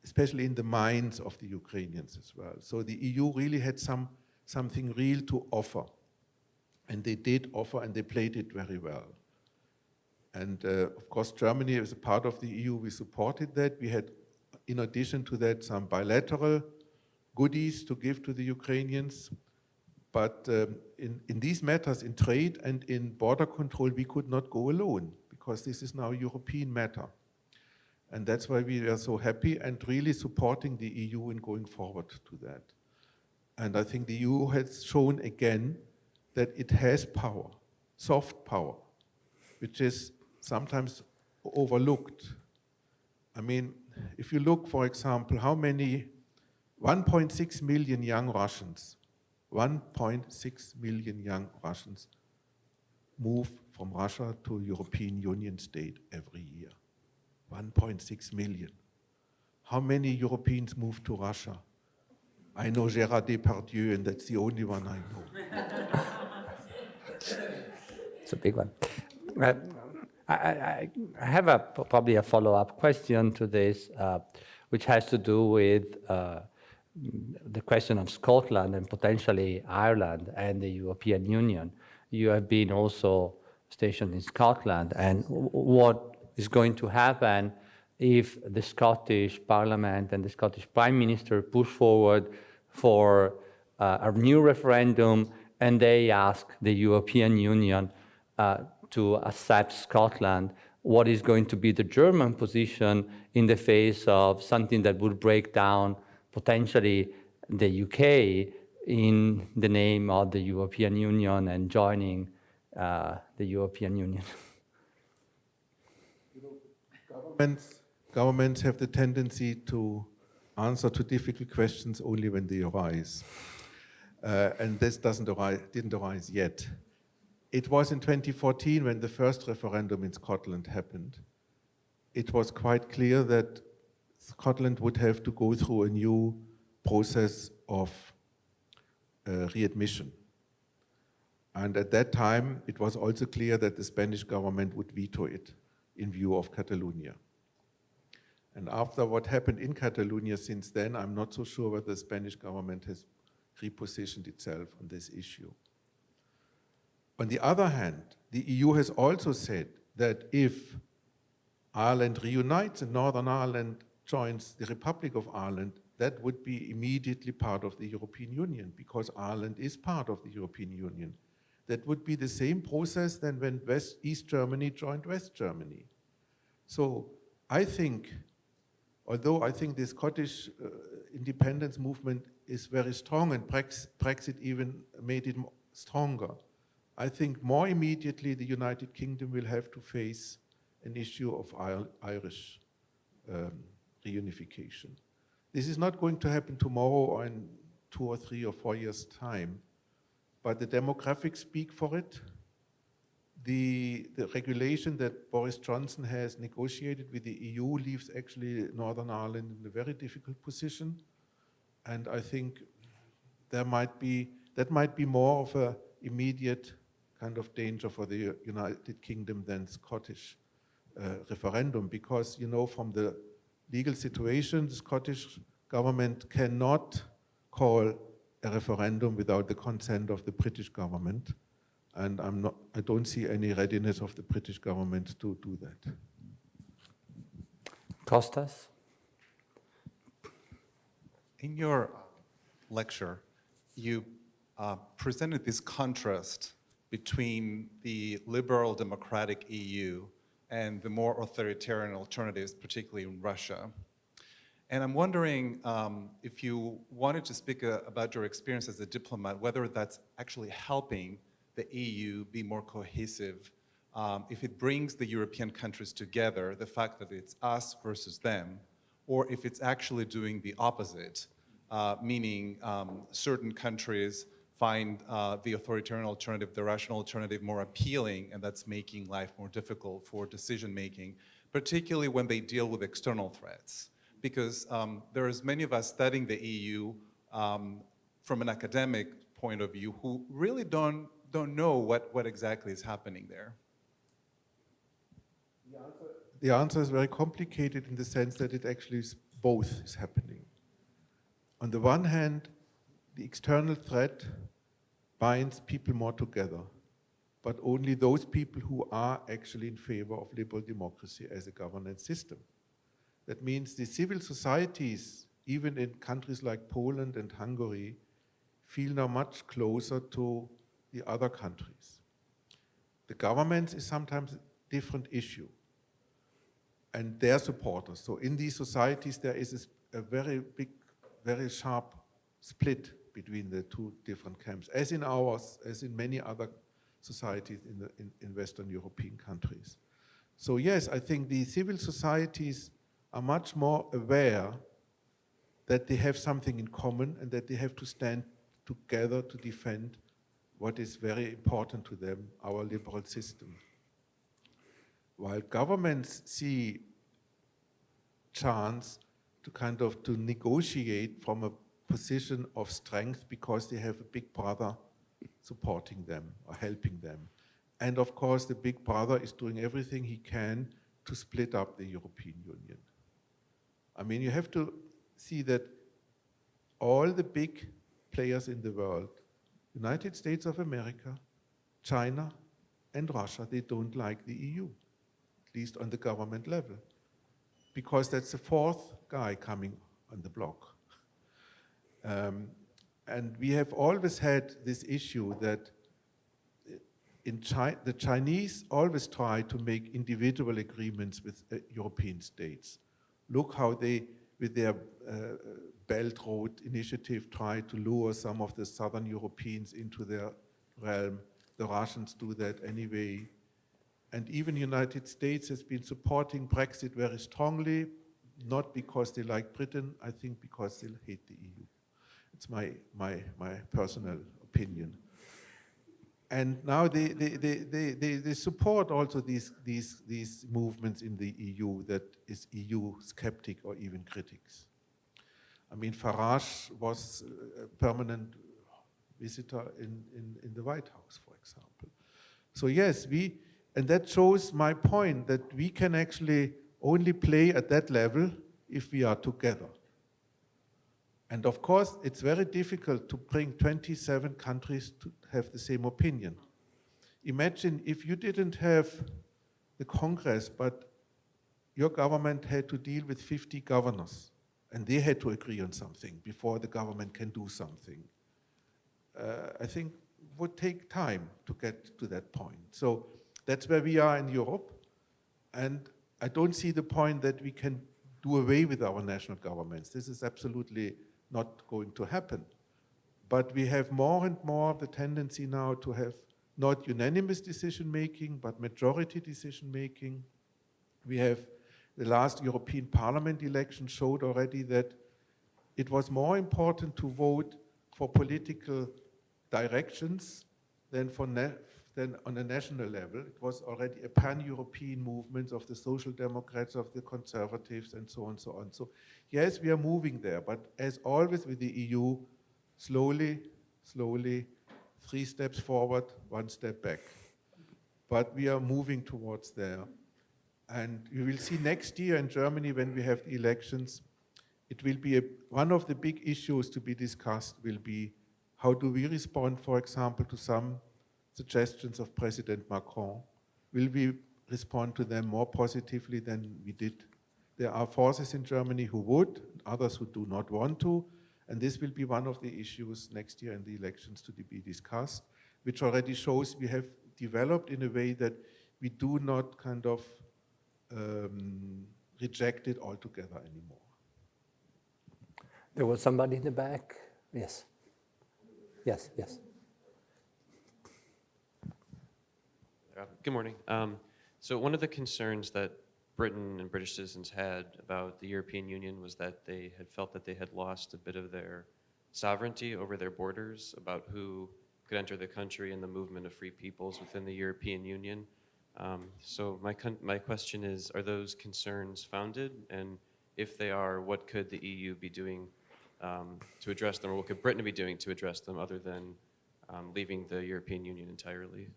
S3: especially in the minds of the Ukrainians as well. So the EU really had something real to offer, and they did offer, and they played it very well. And of course, Germany is a part of the EU. We supported that. We had, in addition to that, some bilateral goodies to give to the Ukrainians. But in these matters, in trade and in border control, we could not go alone, because this is now a European matter. And that's why we are so happy and really supporting the EU in going forward to that. And I think the EU has shown again that it has power, soft power, which is sometimes overlooked. I mean, if you look, for example, how many 1.6 million young Russians, 1.6 million young Russians move from Russia to European Union state every year. 1.6 million. How many Europeans move to Russia? I know Gérard Depardieu, and that's the only one I know.
S1: It's a big one. I have probably a follow-up question to this, which has to do with the question of Scotland and potentially Ireland and the European Union. You have been also stationed in Scotland, and what is going to happen if the Scottish Parliament and the Scottish Prime Minister push forward for a new referendum and they ask the European Union to accept Scotland? What is going to be the German position in the face of something that would break down potentially the UK in the name of the European Union and joining the European Union?
S3: Governments have the tendency to answer to difficult questions only when they arise. And this didn't arise yet. It was in 2014 when the first referendum in Scotland happened. It was quite clear that Scotland would have to go through a new process of readmission. And at that time, it was also clear that the Spanish government would veto it in view of Catalonia. And after what happened in Catalonia since then, I'm not so sure whether the Spanish government has repositioned itself on this issue. On the other hand, the EU has also said that if Ireland reunites and Northern Ireland joins the Republic of Ireland, that would be immediately part of the European Union, because Ireland is part of the European Union. That would be the same process than when East Germany joined West Germany. So I think, although I think the Scottish independence movement is very strong and Brexit even made it stronger, I think more immediately the United Kingdom will have to face an issue of Irish reunification. This is not going to happen tomorrow or in 2 or 3 or 4 years' time, but the demographics speak for it. The regulation that Boris Johnson has negotiated with the EU leaves actually Northern Ireland in a very difficult position, and I think that might be more of an immediate kind of danger for the United Kingdom than Scottish referendum, because, you know, from the legal situation, the Scottish government cannot call a referendum without the consent of the British government, and I don't see any readiness of the British government to do that.
S1: Kostas?
S6: In your lecture, you presented this contrast between the liberal democratic EU and the more authoritarian alternatives, particularly in Russia. And I'm wondering if you wanted to speak about your experience as a diplomat, whether that's actually helping the EU be more cohesive, if it brings the European countries together, the fact that it's us versus them, or if it's actually doing the opposite, meaning certain countries find the authoritarian alternative, the rational alternative, more appealing, and that's making life more difficult for decision-making, particularly when they deal with external threats. Because there's many of us studying the EU from an academic point of view who really don't know what exactly is happening there.
S3: The answer is very complicated in the sense that it actually is both is happening. On the one hand, the external threat binds people more together, but only those people who are actually in favor of liberal democracy as a governance system. That means the civil societies, even in countries like Poland and Hungary, feel now much closer to the other countries. The governments is sometimes a different issue, and their supporters. So in these societies, there is a very big, very sharp split between the two different camps, as in ours, as in many other societies in Western European countries. So yes, I think the civil societies are much more aware that they have something in common and that they have to stand together to defend what is very important to them, our liberal system. While governments see chance to negotiate from a position of strength because they have a big brother supporting them or helping them. And of course, the big brother is doing everything he can to split up the European Union. I mean, you have to see that all the big players in the world, United States of America, China, and Russia, they don't like the EU, at least on the government level, because that's the fourth guy coming on the block. And we have always had this issue that the Chinese always try to make individual agreements with European states. Look how they, with their Belt Road initiative, try to lure some of the southern Europeans into their realm. The Russians do that anyway. And even the United States has been supporting Brexit very strongly, not because they like Britain, I think because they hate the EU. It's my personal opinion. And now they support also these movements in the EU that is EU skeptic or even critics. I mean, Farage was a permanent visitor in the White House, for example. So yes, and that shows my point that we can actually only play at that level if we are together. And of course, it's very difficult to bring 27 countries to have the same opinion. Imagine if you didn't have the Congress, but your government had to deal with 50 governors, and they had to agree on something before the government can do something. I think it would take time to get to that point. So that's where we are in Europe, and I don't see the point that we can do away with our national governments. This is absolutely not going to happen. But we have more and more the tendency now to have not unanimous decision-making, but majority decision-making. We have the last European Parliament election showed already that it was more important to vote for political directions than on a national level. It was already a pan-European movement of the Social Democrats, of the Conservatives, and so on and so on. So yes, we are moving there, but as always with the EU, slowly, 3 steps forward, 1 step back. But we are moving towards there. And you will see next year in Germany when we have the elections, it will be one of the big issues to be discussed will be how do we respond, for example, to some suggestions of President Macron? Will we respond to them more positively than we did? There are forces in Germany who would, others who do not want to, and this will be one of the issues next year in the elections to be discussed, which already shows we have developed in a way that we do not kind of reject it altogether anymore.
S7: There was somebody in the back. Yes. Yes.
S8: Good morning. So one of the concerns that Britain and British citizens had about the European Union was that they had felt that they had lost a bit of their sovereignty over their borders, about who could enter the country and the movement of free peoples within the European Union. So my question is, are those concerns founded? And if they are, what could the EU be doing to address them, or what could Britain be doing to address them other than leaving the European Union entirely?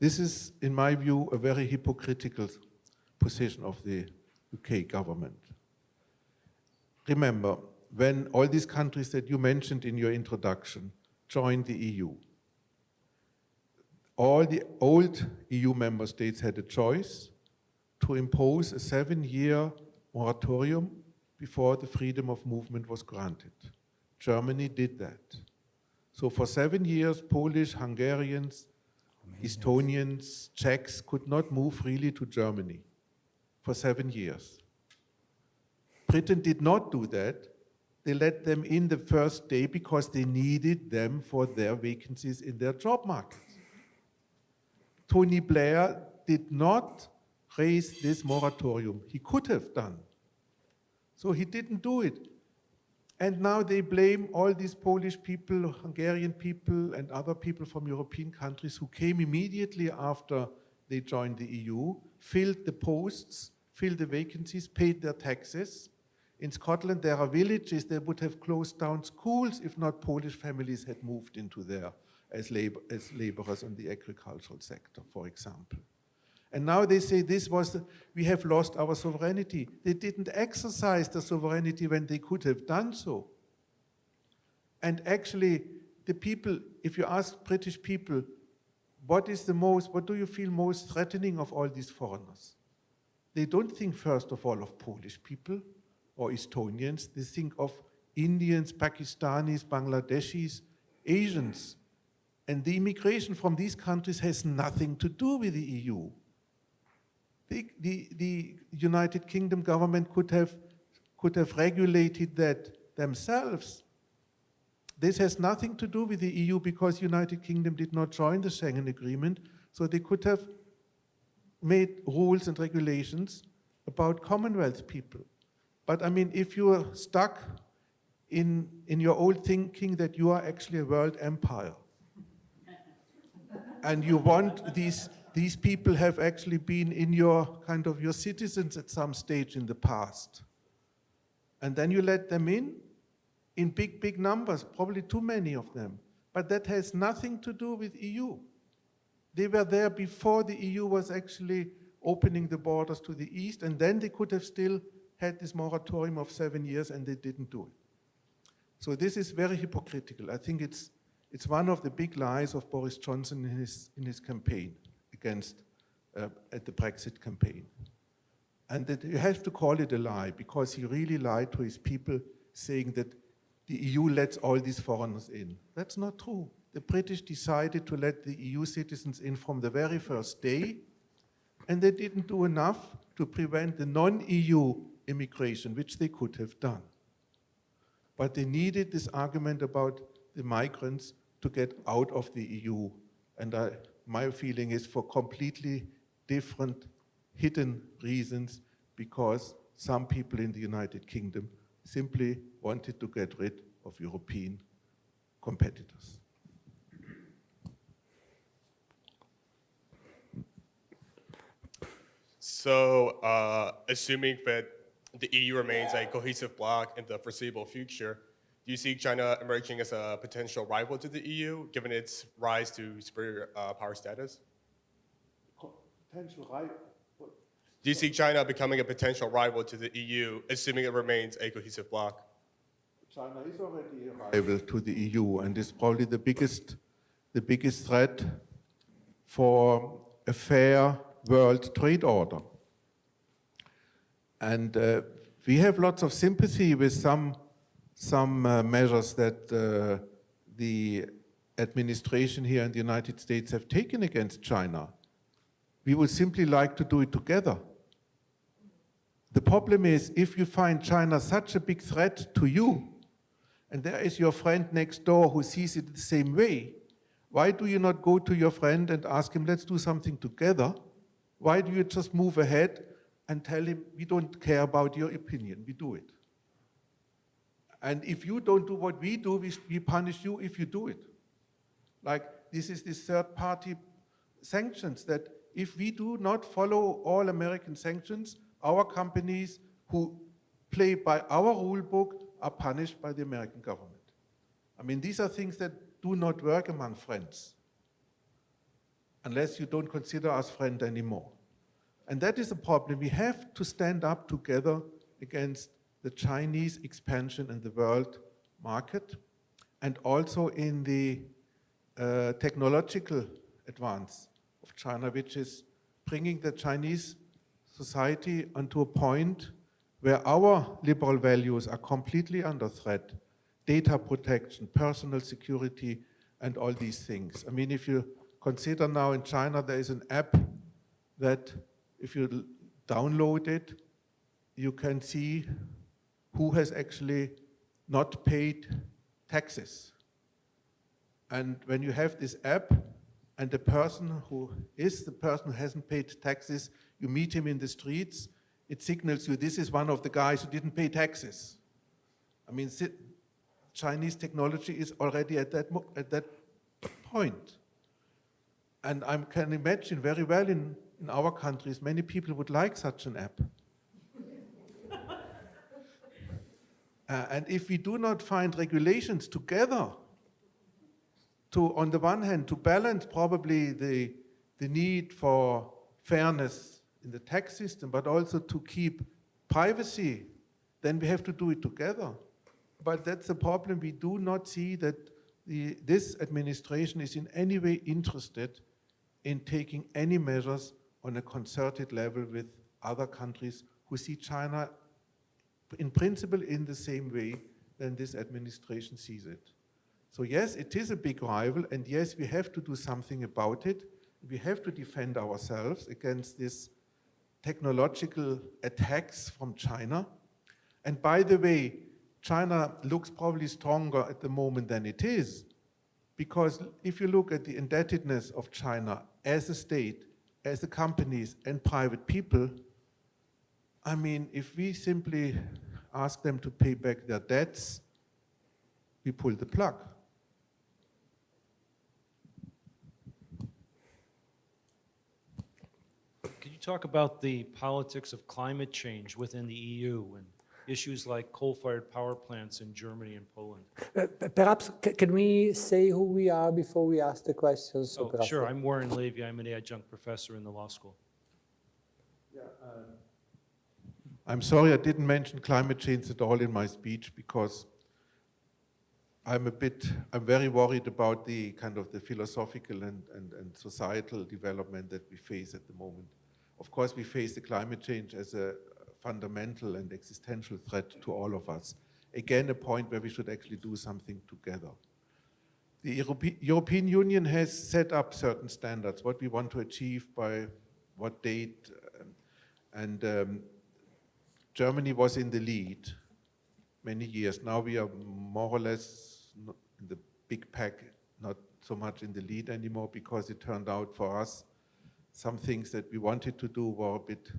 S3: This is, in my view, a very hypocritical position of the UK government. Remember, when all these countries that you mentioned in your introduction joined the EU, all the old EU member states had a choice to impose a 7-year moratorium before the freedom of movement was granted. Germany did that. So for 7 years, Polish, Hungarians, Estonians, Czechs could not move freely to Germany for 7 years. Britain did not do that. They let them in the first day because they needed them for their vacancies in their job market. Tony Blair did not raise this moratorium. He could have done. So he didn't do it. And now they blame all these Polish people, Hungarian people, and other people from European countries who came immediately after they joined the EU, filled the posts, filled the vacancies, paid their taxes. In Scotland, there are villages that would have closed down schools if not Polish families had moved into there as laborers in the agricultural sector, for example. And now they say we have lost our sovereignty. They didn't exercise the sovereignty when they could have done so. And actually, the people, if you ask British people, what do you feel most threatening of all these foreigners? They don't think first of all of Polish people or Estonians. They think of Indians, Pakistanis, Bangladeshis, Asians. And the immigration from these countries has nothing to do with the EU. The United Kingdom government could have regulated that themselves. This has nothing to do with the EU because United Kingdom did not join the Schengen Agreement, so they could have made rules and regulations about Commonwealth people. But I mean, if you are stuck in your old thinking that you are actually a world empire, and you want these people have actually been in your citizens at some stage in the past, and then you let them in big numbers, probably too many of them. But that has nothing to do with EU. They were there before the EU was actually opening the borders to the east, and then they could have still had this moratorium of 7 years, and they didn't do it. So this is very hypocritical. I think it's one of the big lies of Boris Johnson in his campaign against at the Brexit campaign. And that you have to call it a lie, because he really lied to his people, saying that the EU lets all these foreigners in. That's not true. The British decided to let the EU citizens in from the very first day, and they didn't do enough to prevent the non-EU immigration, which they could have done. But they needed this argument about the migrants to get out of the EU. And my feeling is for completely different, hidden reasons, because some people in the United Kingdom simply wanted to get rid of European competitors.
S9: So, assuming that the EU remains a cohesive bloc in the foreseeable future, do you see China emerging as a potential rival to the EU, given its rise to superior power status?
S3: Potential rival?
S9: Do you see China becoming a potential rival to the EU, assuming it remains a cohesive bloc?
S3: China is already a rival to the EU, and is probably the biggest threat for a fair world trade order. And we have lots of sympathy with some measures that the administration here in the United States have taken against China. We would simply like to do it together. The problem is, if you find China such a big threat to you, and there is your friend next door who sees it the same way, why do you not go to your friend and ask him, let's do something together? Why do you just move ahead and tell him, we don't care about your opinion, we do it? And if you don't do what we do, we punish you if you do it. Like, this is this third-party sanctions, that if we do not follow all American sanctions, our companies who play by our rule book are punished by the American government. I mean, these are things that do not work among friends, unless you don't consider us friends anymore. And that is a problem. We have to stand up together against the Chinese expansion in the world market, and also in the technological advance of China, which is bringing the Chinese society onto a point where our liberal values are completely under threat. Data protection, personal security, and all these things. I mean, if you consider now in China, there is an app that if you download it, you can see who has actually not paid taxes. And when you have this app, and the person who hasn't paid taxes, you meet him in the streets, it signals you, this is one of the guys who didn't pay taxes. I mean, Chinese technology is already at that point. And I can imagine very well in our countries, many people would like such an app. And if we do not find regulations together to, on the one hand, to balance probably the need for fairness in the tax system, but also to keep privacy, then we have to do it together. But that's the problem. We do not see that this administration is in any way interested in taking any measures on a concerted level with other countries who see China in principle in the same way than this administration sees it. So yes, it is a big rival, and yes, we have to do something about it. We have to defend ourselves against these technological attacks from China. And by the way, China looks probably stronger at the moment than it is, because if you look at the indebtedness of China as a state, as the companies and private people, I mean, if we simply ask them to pay back their debts, we pull the plug.
S10: Could you talk about the politics of climate change within the EU and issues like coal-fired power plants in Germany and Poland?
S7: Perhaps, can we say who we are before we ask the questions? So
S10: Oh, sure. I'm Warren Levy. I'm an adjunct professor in the law school.
S3: I'm sorry I didn't mention climate change at all in my speech, because I'm very worried about the kind of the philosophical and societal development that we face at the moment. Of course, we face the climate change as a fundamental and existential threat to all of us. Again, a point where we should actually do something together. The European Union has set up certain standards, what we want to achieve by what date, and Germany was in the lead many years. Now we are more or less in the big pack, not so much in the lead anymore, because it turned out for us some things that we wanted to do were a bit,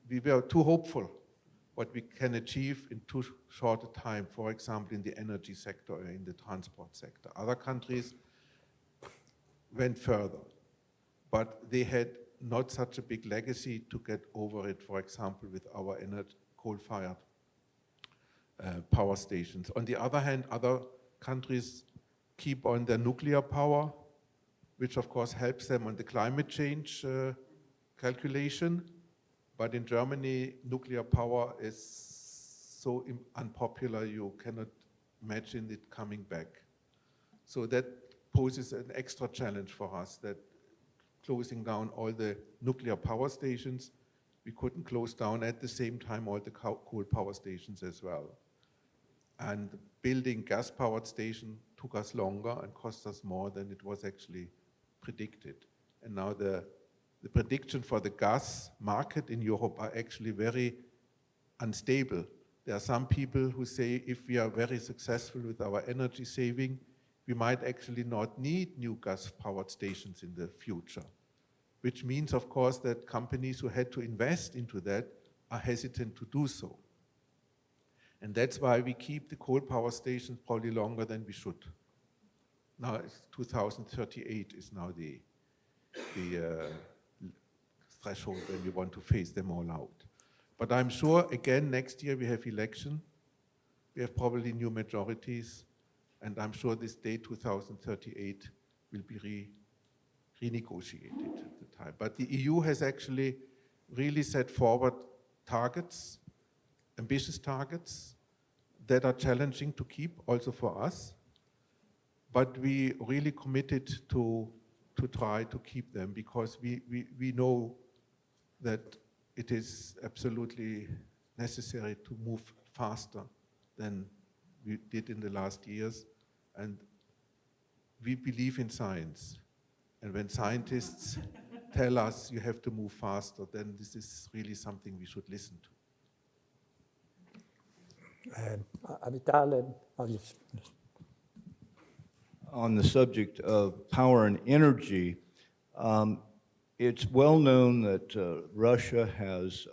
S3: we were too hopeful what we can achieve in too short a time, for example, in the energy sector or in the transport sector. Other countries went further, but they had not such a big legacy to get over it, for example, with our coal-fired power stations. On the other hand, other countries keep on their nuclear power, which of course helps them on the climate change calculation. But in Germany, nuclear power is so unpopular, you cannot imagine it coming back. So that poses an extra challenge for us, that closing down all the nuclear power stations, we couldn't close down at the same time all the coal power stations as well. And building gas-powered station took us longer and cost us more than it was actually predicted. And now the prediction for the gas market in Europe are actually very unstable. There are some people who say if we are very successful with our energy saving, we might actually not need new gas-powered stations in the future, which means, of course, that companies who had to invest into that are hesitant to do so. And that's why we keep the coal power stations probably longer than we should. Now, it's 2038 is now the threshold when we want to phase them all out. But I'm sure, again, next year we have election. We have probably new majorities. And I'm sure this date, 2038, will be renegotiated at the time. But the EU has actually really set forward targets, ambitious targets, that are challenging to keep also for us. But we really committed to try to keep them, because we know that it is absolutely necessary to move faster than we did in the last years. And we believe in science. And when scientists tell us you have to move faster, then this is really something we should listen to.
S7: Avital,
S11: on the subject of power and energy, it's well known that Russia has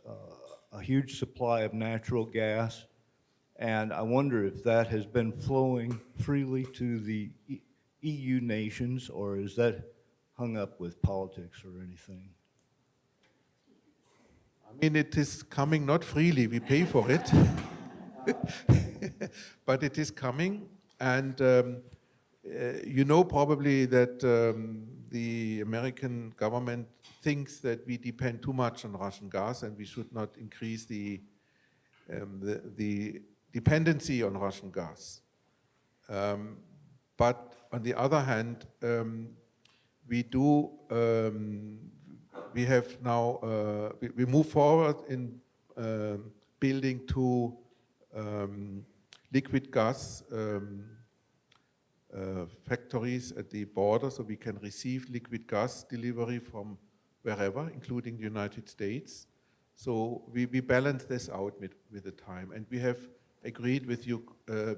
S11: a huge supply of natural gas, and I wonder if that has been flowing freely to the EU nations, or is that hung up with politics or anything?
S3: I mean, it is coming not freely, we pay for it, but it is coming. And you know probably that the American government thinks that we depend too much on Russian gas and we should not increase the dependency on Russian gas. But on the other hand, we have now, we move forward in building two liquid gas factories at the border, so we can receive liquid gas delivery from wherever, including the United States. So we balance this out with the time. And we have agreed with you,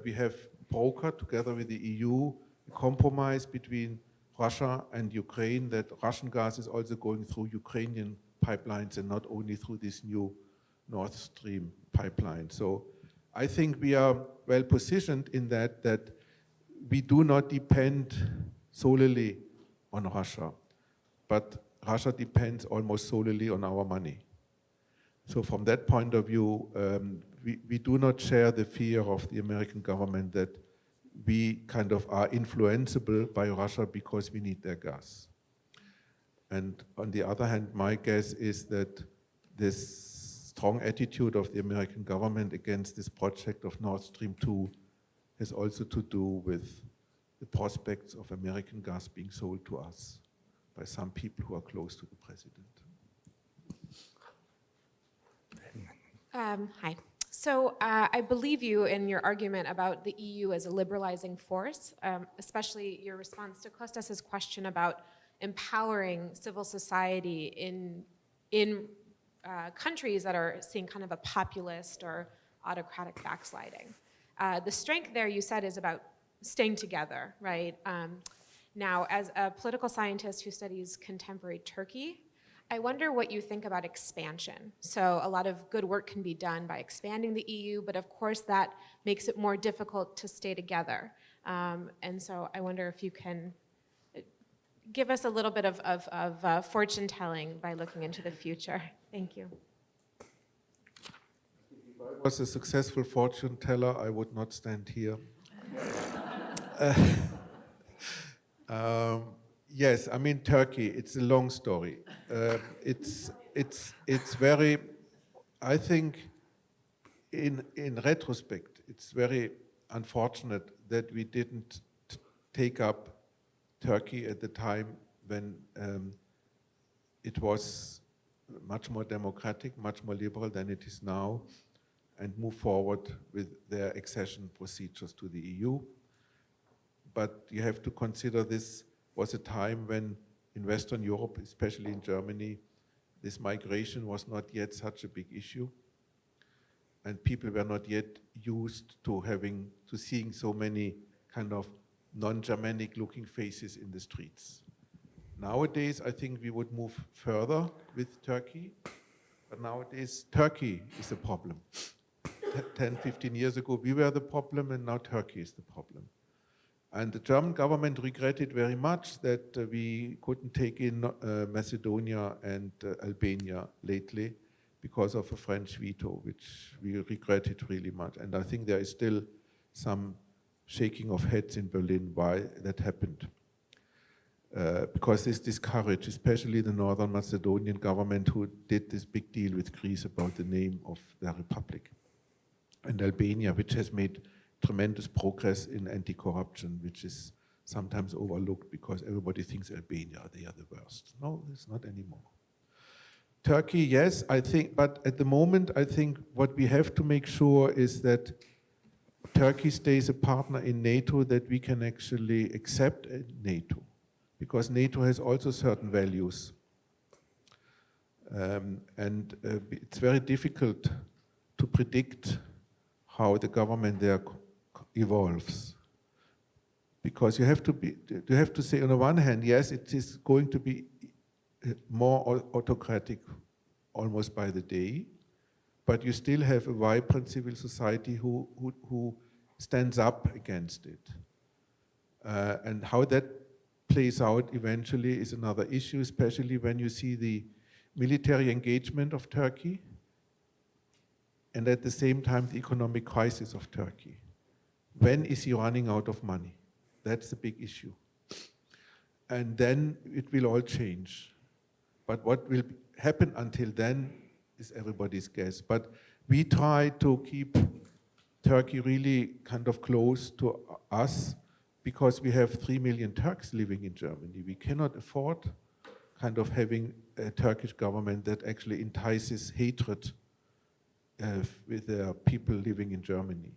S3: we have brokered together with the EU a compromise between Russia and Ukraine that Russian gas is also going through Ukrainian pipelines and not only through this new Nord Stream pipeline. So I think we are well positioned in that we do not depend solely on Russia, but Russia depends almost solely on our money. So from that point of view, we do not share the fear of the American government that we kind of are influenceable by Russia because we need their gas. And on the other hand, my guess is that this strong attitude of the American government against this project of Nord Stream 2 has also to do with the prospects of American gas being sold to us by some people who are close to the president.
S12: Hi. So I believe you in your argument about the EU as a liberalizing force, especially your response to Kostas's question about empowering civil society in countries that are seeing kind of a populist or autocratic backsliding. The strength there, you said, is about staying together, right? Now, as a political scientist who studies contemporary Turkey, I wonder what you think about expansion. So a lot of good work can be done by expanding the EU, but of course that makes it more difficult to stay together. And so I wonder if you can give us a little bit of fortune telling by looking into the future. Thank you.
S3: If I was a successful fortune teller, I would not stand here. Yes, I mean Turkey. It's a long story. It's very. I think, in retrospect, it's very unfortunate that we didn't take up Turkey at the time when it was much more democratic, much more liberal than it is now, and move forward with their accession procedures to the EU. But you have to consider this was a time when in Western Europe, especially in Germany, this migration was not yet such a big issue. And people were not yet used to seeing so many kind of non-Germanic looking faces in the streets. Nowadays, I think we would move further with Turkey, but nowadays Turkey is the problem. 10, 15 years ago, we were the problem, and now Turkey is the problem. And the German government regretted very much that we couldn't take in Macedonia and Albania lately because of a French veto, which we regretted really much. And I think there is still some shaking of heads in Berlin why that happened. Because this discouraged, especially the Northern Macedonian government who did this big deal with Greece about the name of their republic. And Albania, which has made tremendous progress in anti-corruption, which is sometimes overlooked because everybody thinks Albania, they are the worst. No, it's not anymore. Turkey, yes, I think, but at the moment, I think what we have to make sure is that Turkey stays a partner in NATO that we can actually accept at NATO, because NATO has also certain values. It's very difficult to predict how the government there evolves. Because you have to say, on the one hand, yes, it is going to be more autocratic almost by the day, but you still have a vibrant civil society who stands up against it. And how that plays out eventually is another issue, especially when you see the military engagement of Turkey and at the same time the economic crisis of Turkey. When is he running out of money? That's the big issue. and then it will all change. But what will happen until then is everybody's guess. But we try to keep Turkey really kind of close to us because we have 3 million Turks living in Germany. We cannot afford kind of having a Turkish government that actually entices hatred with the people living in Germany.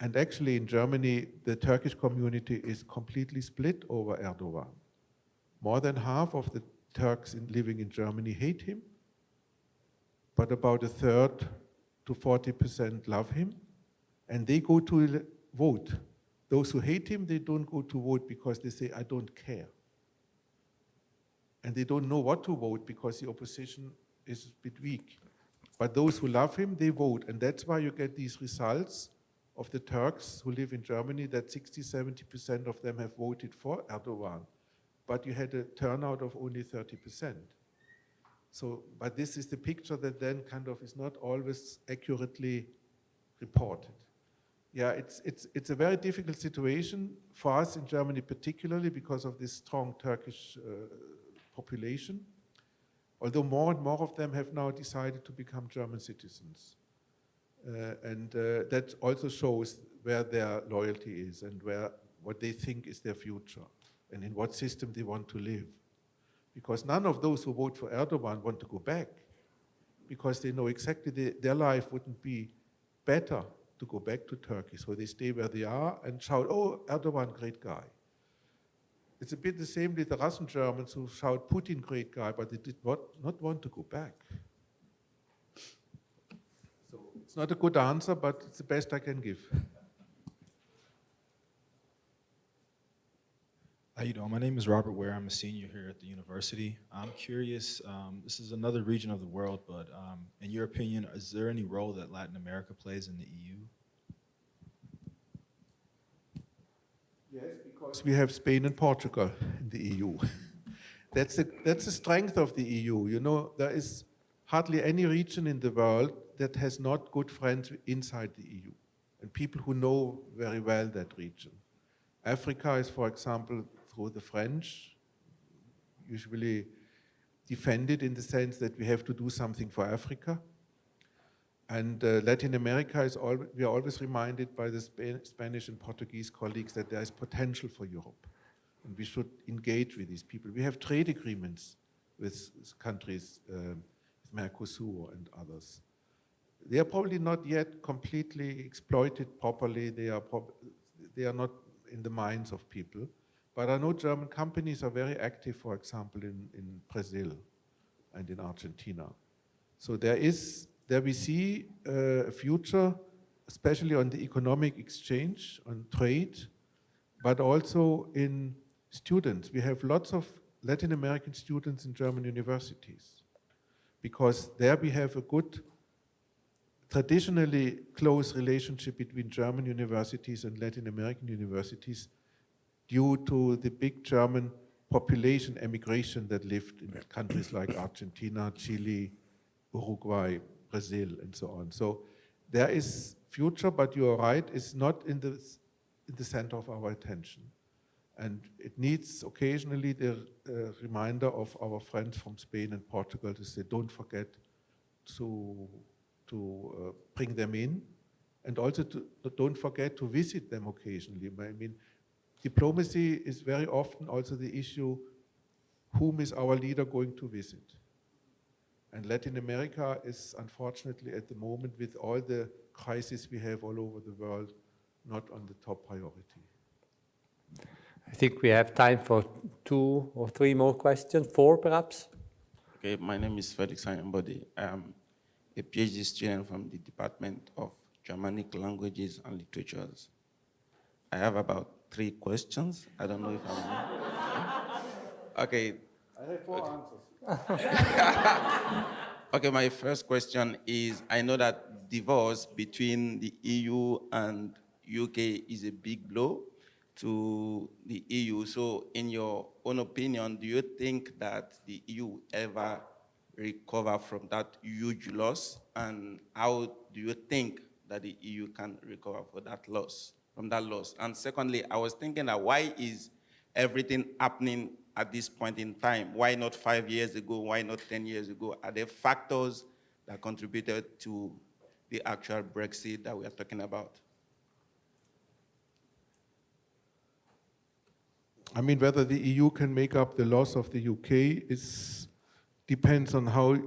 S3: And actually in Germany, the Turkish community is completely split over Erdogan. More than half of the Turks living in Germany hate him, but about a third to 40% love him, and they go to vote. Those who hate him, they don't go to vote because they say, I don't care. And they don't know what to vote because the opposition is a bit weak. But those who love him, they vote. And that's why you get these results of the Turks who live in Germany, that 60–70% of them have voted for Erdogan. But you had a turnout of only 30%. So, but this is the picture that then kind of is not always accurately reported. Yeah, it's a very difficult situation for us in Germany, particularly because of this strong Turkish population. Although more and more of them have now decided to become German citizens. That also shows where their loyalty is and what they think is their future and in what system they want to live. Because none of those who vote for Erdogan want to go back because they know exactly their life wouldn't be better to go back to Turkey. So they stay where they are and shout, oh, Erdogan, great guy. It's a bit the same with the Russian Germans who shout, Putin, great guy, but they did not want to go back. So it's not a good answer, but it's the best I can give.
S13: How you doing? My name is Robert Ware. I'm a senior here at the university. I'm curious, this is another region of the world, but in your opinion, is there any role that Latin America plays in the EU?
S3: Yes, because we have Spain and Portugal in the EU. That's the strength of the EU. You know, there is hardly any region in the world that has not good friends inside the EU and people who know very well that region. Africa is, for example, through the French, usually defended in the sense that we have to do something for Africa. And Latin America we are always reminded by the Spanish and Portuguese colleagues that there is potential for Europe. And we should engage with these people. We have trade agreements with countries, Mercosur and others. They are probably not yet completely exploited properly. They are not in the minds of people. But I know German companies are very active, for example, in Brazil and in Argentina. So there we see a future, especially on the economic exchange, on trade, but also in students. We have lots of Latin American students in German universities because there we have a good, traditionally close relationship between German universities and Latin American universities due to the big German population emigration that lived in countries like Argentina, Chile, Uruguay, Brazil, and so on. So there is future, but you are right, it's not in the center of our attention. And it needs occasionally the reminder of our friends from Spain and Portugal to say, don't forget to bring them in, and also don't forget to visit them occasionally. I mean, diplomacy is very often also the issue, whom is our leader going to visit? And Latin America is unfortunately at the moment, with all the crises we have all over the world, not on the top priority.
S1: I think we have time for 2 or 3 more questions, 4 perhaps.
S14: Okay, my name is Felix Ayambode. I'm a PhD student from the Department of Germanic Languages and Literatures. I have about 3 questions. I don't know if I'm... Okay.
S3: I have 4 answers.
S14: Okay, my first question is, I know that divorce between the EU and UK is a big blow to the EU. So in your own opinion, do you think that the EU will ever recover from that huge loss? And how do you think that the EU can recover from that loss? And secondly, I was thinking that why is everything happening at this point in time? Why not 5 years ago? Why not 10 years ago? Are there factors that contributed to the actual Brexit that we are talking about?
S3: I mean, whether the EU can make up the loss of the UK depends on how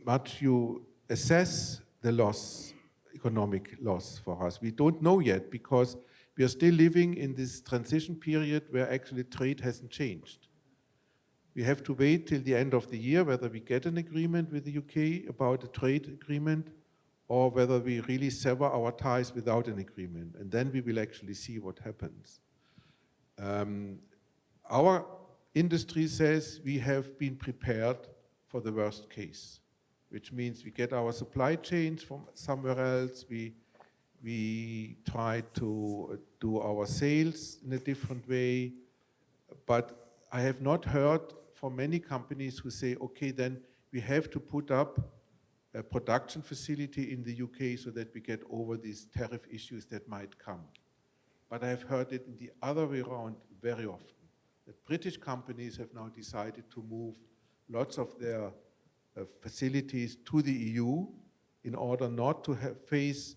S3: much you assess the loss, economic loss for us. We don't know yet because we are still living in this transition period where actually trade hasn't changed. We have to wait till the end of the year whether we get an agreement with the UK about a trade agreement or whether we really sever our ties without an agreement. And then we will actually see what happens. Our industry says we have been prepared for the worst case, which means we get our supply chains from somewhere else, we try to do our sales in a different way, but I have not heard from many companies who say, okay, then we have to put up a production facility in the UK so that we get over these tariff issues that might come. But I have heard it in the other way around very often, that British companies have now decided to move lots of their facilities to the EU in order not to face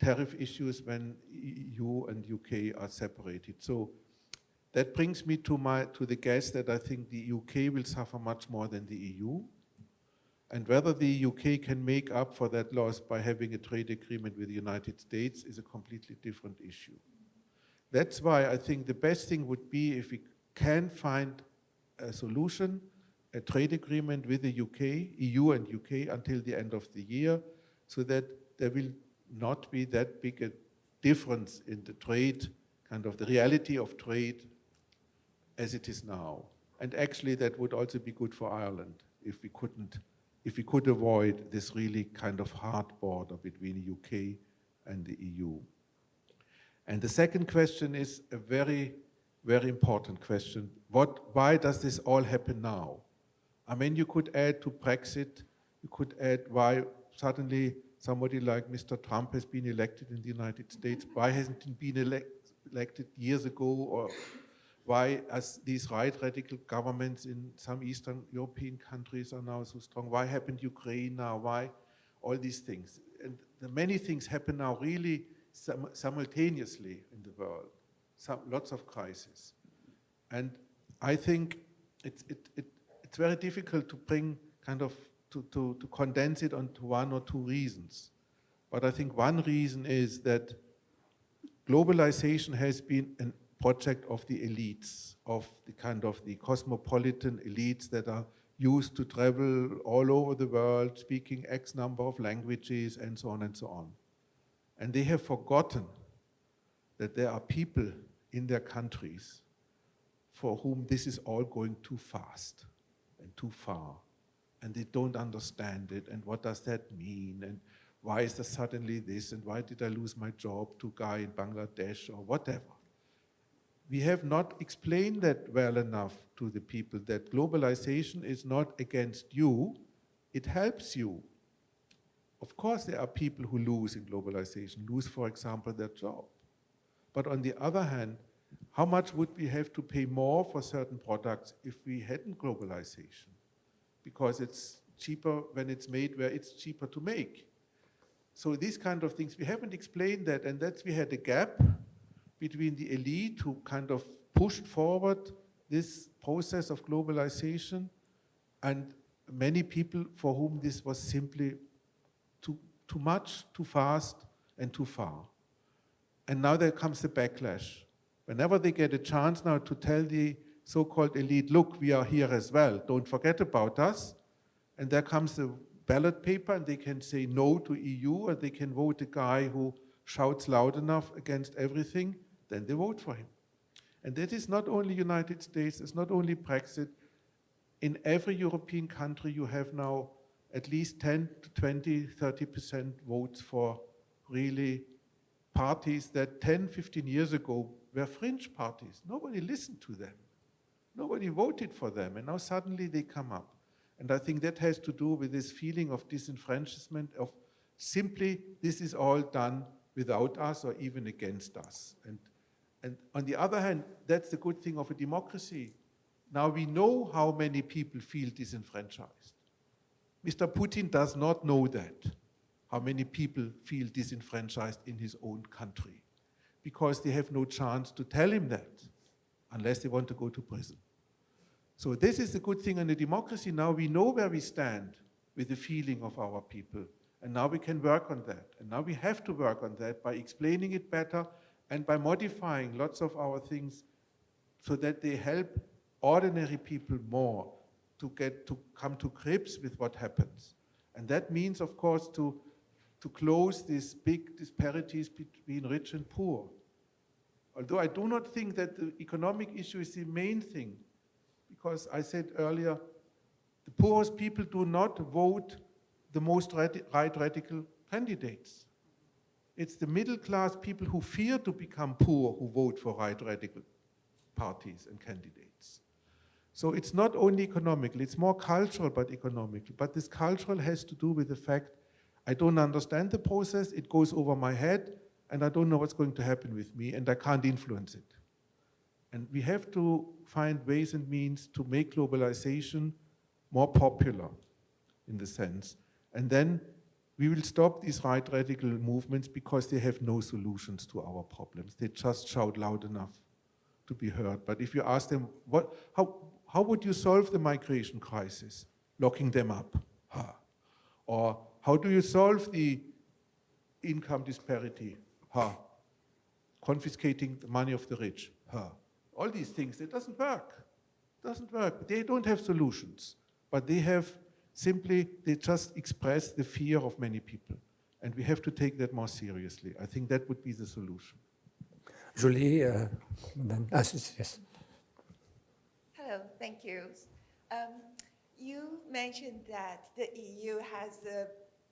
S3: tariff issues when EU and UK are separated. So that brings me to the guess that I think the UK will suffer much more than the EU. And whether the UK can make up for that loss by having a trade agreement with the United States is a completely different issue. That's why I think the best thing would be if we can find a solution, a trade agreement with the UK, EU and UK until the end of the year, so that there will not be that big a difference in the trade, kind of the reality of trade as it is now. And actually that would also be good for Ireland if we could avoid this really kind of hard border between the UK and the EU. And the second question is a very, very important question. Why does this all happen now? I mean, you could add to Brexit, you could add why suddenly somebody like Mr. Trump has been elected in the United States. Why hasn't he been elected years ago? Or why, as these right radical governments in some Eastern European countries are now so strong? Why happened Ukraine now? Why all these things? And many things happen now really simultaneously in the world. Lots of crises. And I think it's very difficult to bring to condense it onto one or two reasons. But I think one reason is that globalization has been a project of the elites, of the cosmopolitan elites that are used to travel all over the world, speaking X number of languages, and so on and so on. And they have forgotten that there are people in their countries for whom this is all going too fast and too far. And they don't understand it, and what does that mean, and why is there suddenly this, and why did I lose my job to a guy in Bangladesh, or whatever. We have not explained that well enough to the people, that globalization is not against you, it helps you. Of course there are people who lose in globalization, lose, for example, their job. But on the other hand, how much would we have to pay more for certain products if we hadn't globalization? Because it's cheaper when it's made where it's cheaper to make. So these kind of things, we haven't explained that, and that's we had a gap between the elite who kind of pushed forward this process of globalization and many people for whom this was simply too much, too fast, and too far. And now there comes the backlash. Whenever they get a chance now to tell the so-called elite, look, we are here as well, don't forget about us, and there comes the ballot paper and they can say no to EU, or they can vote a guy who shouts loud enough against everything, then they vote for him. And that is not only United States, it's not only Brexit. In every European country you have now at least 10 to 20, 30% votes for really parties that 10, 15 years ago were fringe parties. Nobody listened to them. Nobody voted for them, and now suddenly they come up. And I think that has to do with this feeling of disenfranchisement, of simply this is all done without us or even against us. And on the other hand, that's the good thing of a democracy. Now we know how many people feel disenfranchised. Mr. Putin does not know that, how many people feel disenfranchised in his own country, because they have no chance to tell him that, unless they want to go to prison. So this is the good thing in a democracy. Now we know where we stand with the feeling of our people, and now we can work on that. And now we have to work on that by explaining it better and by modifying lots of our things so that they help ordinary people more to come to grips with what happens. And that means, of course, to close these big disparities between rich and poor. Although I do not think that the economic issue is the main thing, because I said earlier, the poorest people do not vote the most right radical candidates. It's the middle class people who fear to become poor who vote for right radical parties and candidates. So it's not only economical, it's more cultural but economical. But this cultural has to do with the fact I don't understand the process, it goes over my head, and I don't know what's going to happen with me, and I can't influence it. And we have to find ways and means to make globalization more popular, in the sense. And then we will stop these right radical movements because they have no solutions to our problems. They just shout loud enough to be heard. But if you ask them, how would you solve the migration crisis? Locking them up. Or how do you solve the income disparity? Confiscating the money of the rich. All these things, it doesn't work. It doesn't work. They don't have solutions, but they just express the fear of many people. And we have to take that more seriously. I think that would be the solution.
S7: Julie, then, yes.
S15: Hello, thank you. You mentioned that the EU has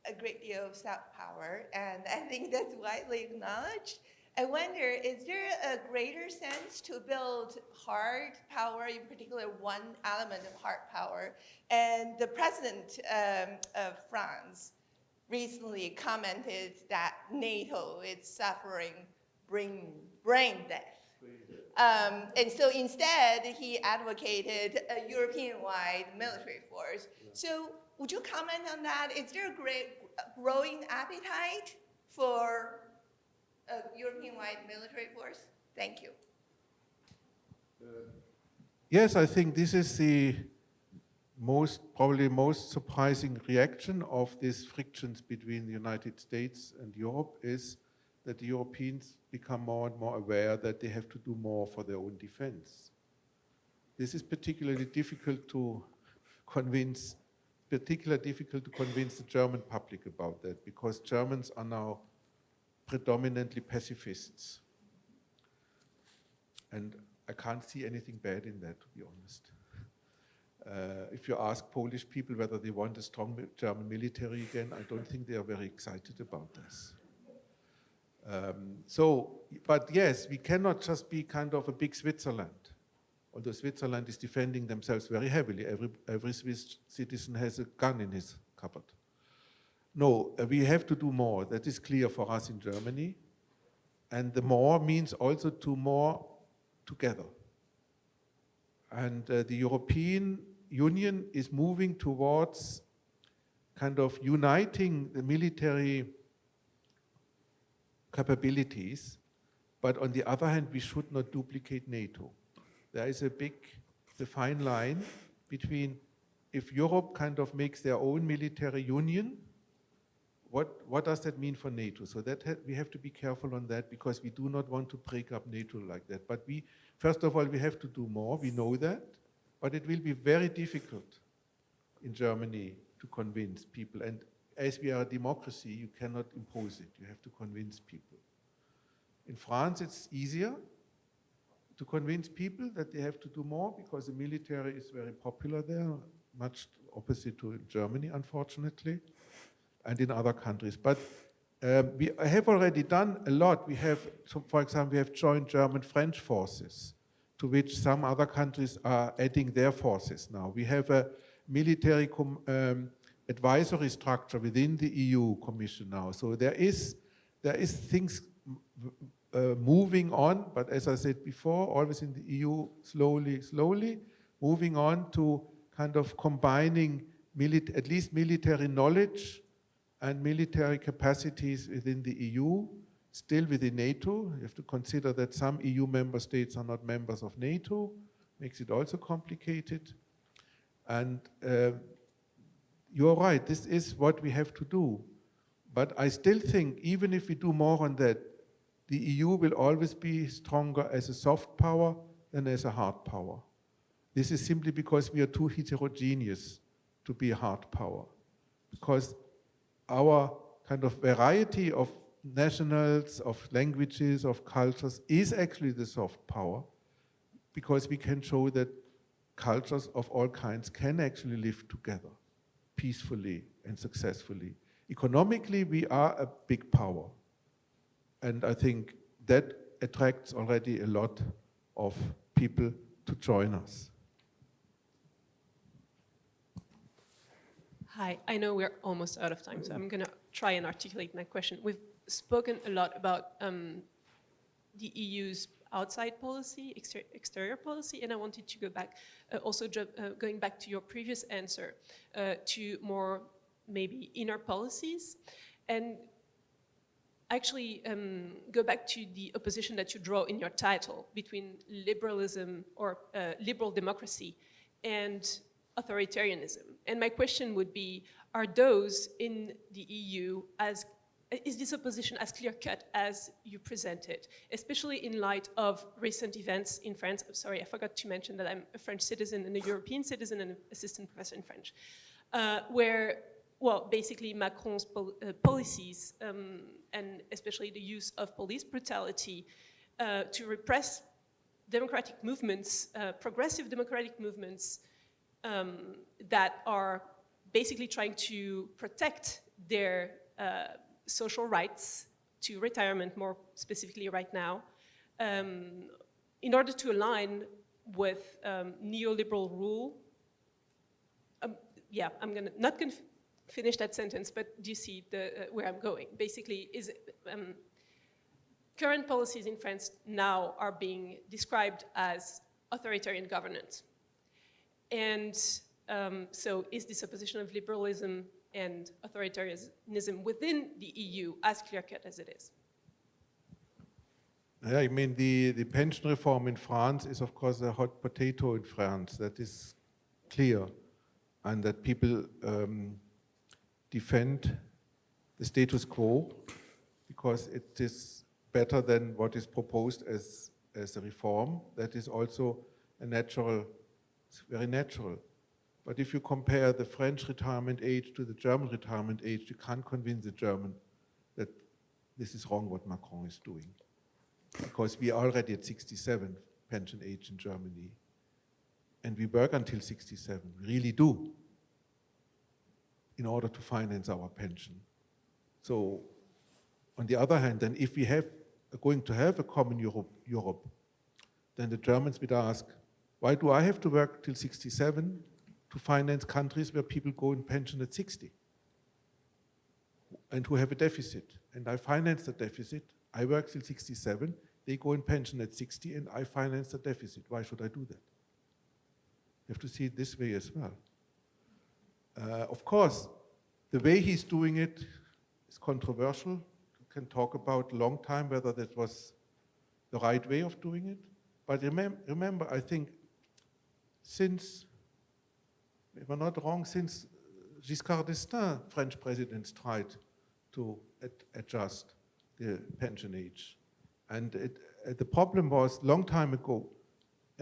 S15: a great deal of soft power, and I think that's widely acknowledged. I wonder, is there a greater sense to build hard power, in particular one element of hard power? And the president of France recently commented that NATO is suffering brain death. And so instead, he advocated a European-wide military force. So would you comment on that? Is there a growing appetite for a European-wide military force? Thank you.
S3: Yes, I think this is the probably most surprising reaction of these frictions between the United States and Europe is that the Europeans become more and more aware that they have to do more for their own defense. This is particularly difficult to convince the German public about that, because Germans are now predominantly pacifists. And I can't see anything bad in that, to be honest. If you ask Polish people whether they want a strong German military again, I don't think they are very excited about this. But yes, we cannot just be kind of a big Switzerland. Although Switzerland is defending themselves very heavily. Every Swiss citizen has a gun in his cupboard. No, we have to do more. That is clear for us in Germany. And the more means also to more together. And the European Union is moving towards kind of uniting the military capabilities, but on the other hand, we should not duplicate NATO. There is a big, fine line between if Europe kind of makes their own military union, what does that mean for NATO? So that we have to be careful on that, because we do not want to break up NATO like that. But first of all, we have to do more, we know that, but it will be very difficult in Germany to convince people. And as we are a democracy, you cannot impose it. You have to convince people. In France, it's easier to convince people that they have to do more, because the military is very popular there, much opposite to Germany, unfortunately, and in other countries. But we have already done a lot. We have, so for example, we have joined German-French forces, to which some other countries are adding their forces now. We have a military advisory structure within the EU Commission now. So there is things moving on, but as I said before, always in the EU, slowly. moving on to kind of combining at least military knowledge and military capacities within the EU, still within NATO. You have to consider that some EU member states are not members of NATO, makes it also complicated. And you're right, this is what we have to do. But I still think, even if we do more on that, the EU will always be stronger as a soft power than as a hard power. This is simply because we are too heterogeneous to be a hard power. Because our kind of variety of nationals, of languages, of cultures is actually the soft power, because we can show that cultures of all kinds can actually live together peacefully and successfully. Economically, we are a big power. And I think that attracts already a lot of people to join us.
S16: Hi, I know we're almost out of time, so I'm going to try and articulate my question. We've spoken a lot about the EU's outside policy, exterior policy, and I wanted to go back, going back to your previous answer, to more maybe inner policies, and actually go back to the opposition that you draw in your title between liberalism or liberal democracy and authoritarianism. And my question would be, are those in the EU is this opposition as clear-cut as you present it, especially in light of recent events in France? I'm sorry, I forgot to mention that I'm a French citizen and a European citizen and an assistant professor in French, where, well, basically Macron's policies, and especially the use of police brutality to repress democratic movements, progressive democratic movements that are basically trying to protect their social rights, to retirement more specifically right now, in order to align with neoliberal rule. Yeah, I'm not going to finish that sentence, but do you see where I'm going? Basically, current policies in France now are being described as authoritarian governance. And so is this opposition of liberalism and authoritarianism within the EU as clear-cut as it is?
S3: Yeah, I mean, the pension reform in France is, of course, a hot potato in France. That is clear. And that people defend the status quo because it is better than what is proposed as a reform. That is also a natural, it's very natural. But if you compare the French retirement age to the German retirement age, you can't convince the German that this is wrong what Macron is doing. Because we are already at 67 pension age in Germany. And we work until 67, we really do, in order to finance our pension. So, on the other hand, then if we are going to have a common Europe, then the Germans would ask, why do I have to work till 67 to finance countries where people go in pension at 60 and who have a deficit? And I finance the deficit. I work till 67, they go in pension at 60, and I finance the deficit. Why should I do that? You have to see it this way as well. Of course, the way he's doing it is controversial. You can talk about a long time whether that was the right way of doing it. But remember, I think since, if I'm not wrong, since Giscard d'Estaing, French presidents tried to adjust the pension age. And the problem was, a long time ago,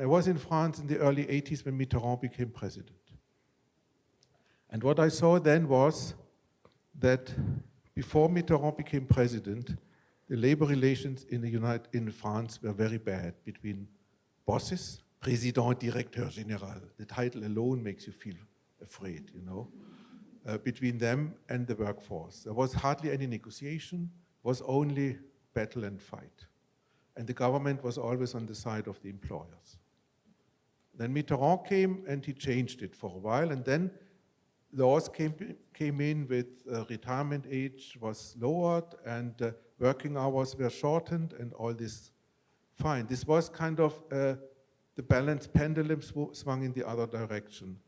S3: I was in France in the early 80s when Mitterrand became president. And what I saw then was that before Mitterrand became president, the labor relations in France were very bad between bosses, Président, Directeur Général. The title alone makes you feel afraid, you know, between them and the workforce. There was hardly any negotiation, was only battle and fight. And the government was always on the side of the employers. Then Mitterrand came and he changed it for a while, and then laws came in with retirement age was lowered and working hours were shortened and all this fine. This was kind of a the balance pendulum swung in the other direction.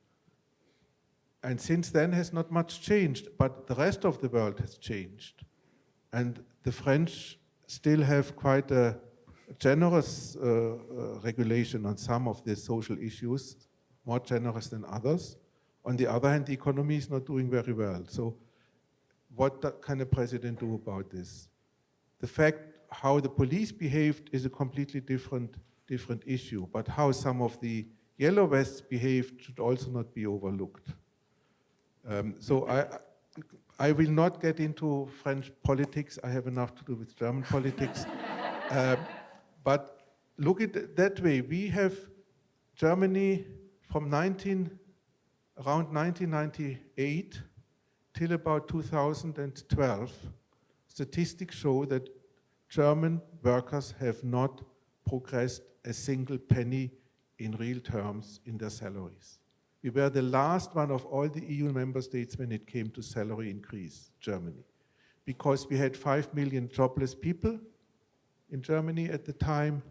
S3: And since then has not much changed, but the rest of the world has changed. And the French still have quite a generous regulation on some of the social issues, more generous than others. On the other hand, the economy is not doing very well. So what can a president do about this? The fact how the police behaved is a completely different issue, but how some of the yellow vests behaved should also not be overlooked. So I will not get into French politics. I have enough to do with German politics. But look at it that way. We have Germany from around 1998 till about 2012. Statistics show that German workers have not progressed a single penny in real terms in their salaries. We were the last one of all the EU member states when it came to salary increase, Germany, because we had 5 million jobless people in Germany at the time,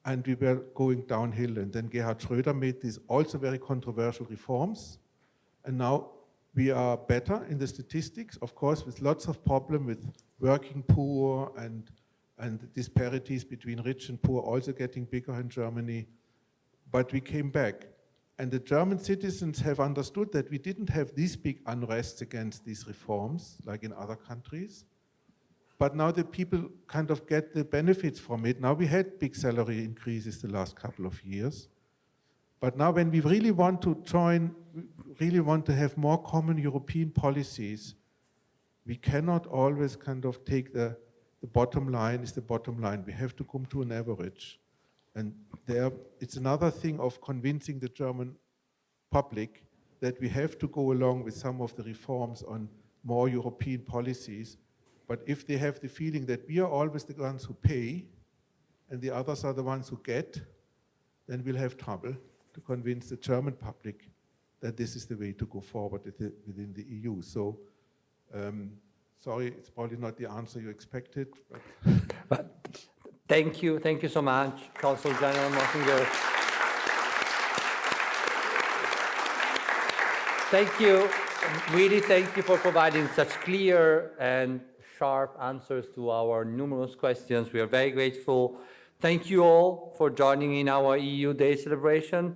S3: and we were going downhill. And then Gerhard Schröder made these also very controversial reforms, and now we are better in the statistics, of course, with lots of problems with working poor and disparities between rich and poor also getting bigger in Germany. But we came back. And the German citizens have understood that we didn't have these big unrests against these reforms, like in other countries. But now the people kind of get the benefits from it. Now we had big salary increases the last couple of years. But now when we really want to join, really want to have more common European policies, we cannot always kind of take the bottom line is the bottom line. We have to come to an average. And there, it's another thing of convincing the German public that we have to go along with some of the reforms on more European policies. But if they have the feeling that we are always the ones who pay and the others are the ones who get, then we'll have trouble to convince the German public that this is the way to go forward within the EU. So, sorry, it's probably not the answer you expected.
S1: But thank you so much, Consul General Moessinger. Thank you, really thank you for providing such clear and sharp answers to our numerous questions. We are very grateful. Thank you all for joining in our EU Day celebration.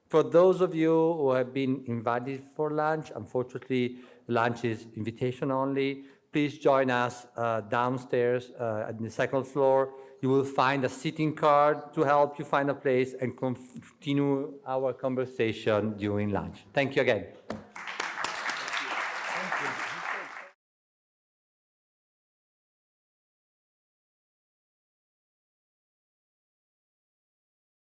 S1: For those of you who have been invited for lunch, unfortunately, lunch is invitation only. Please join us downstairs at the second floor. You will find a sitting card to help you find a place and continue our conversation during lunch. Thank you again.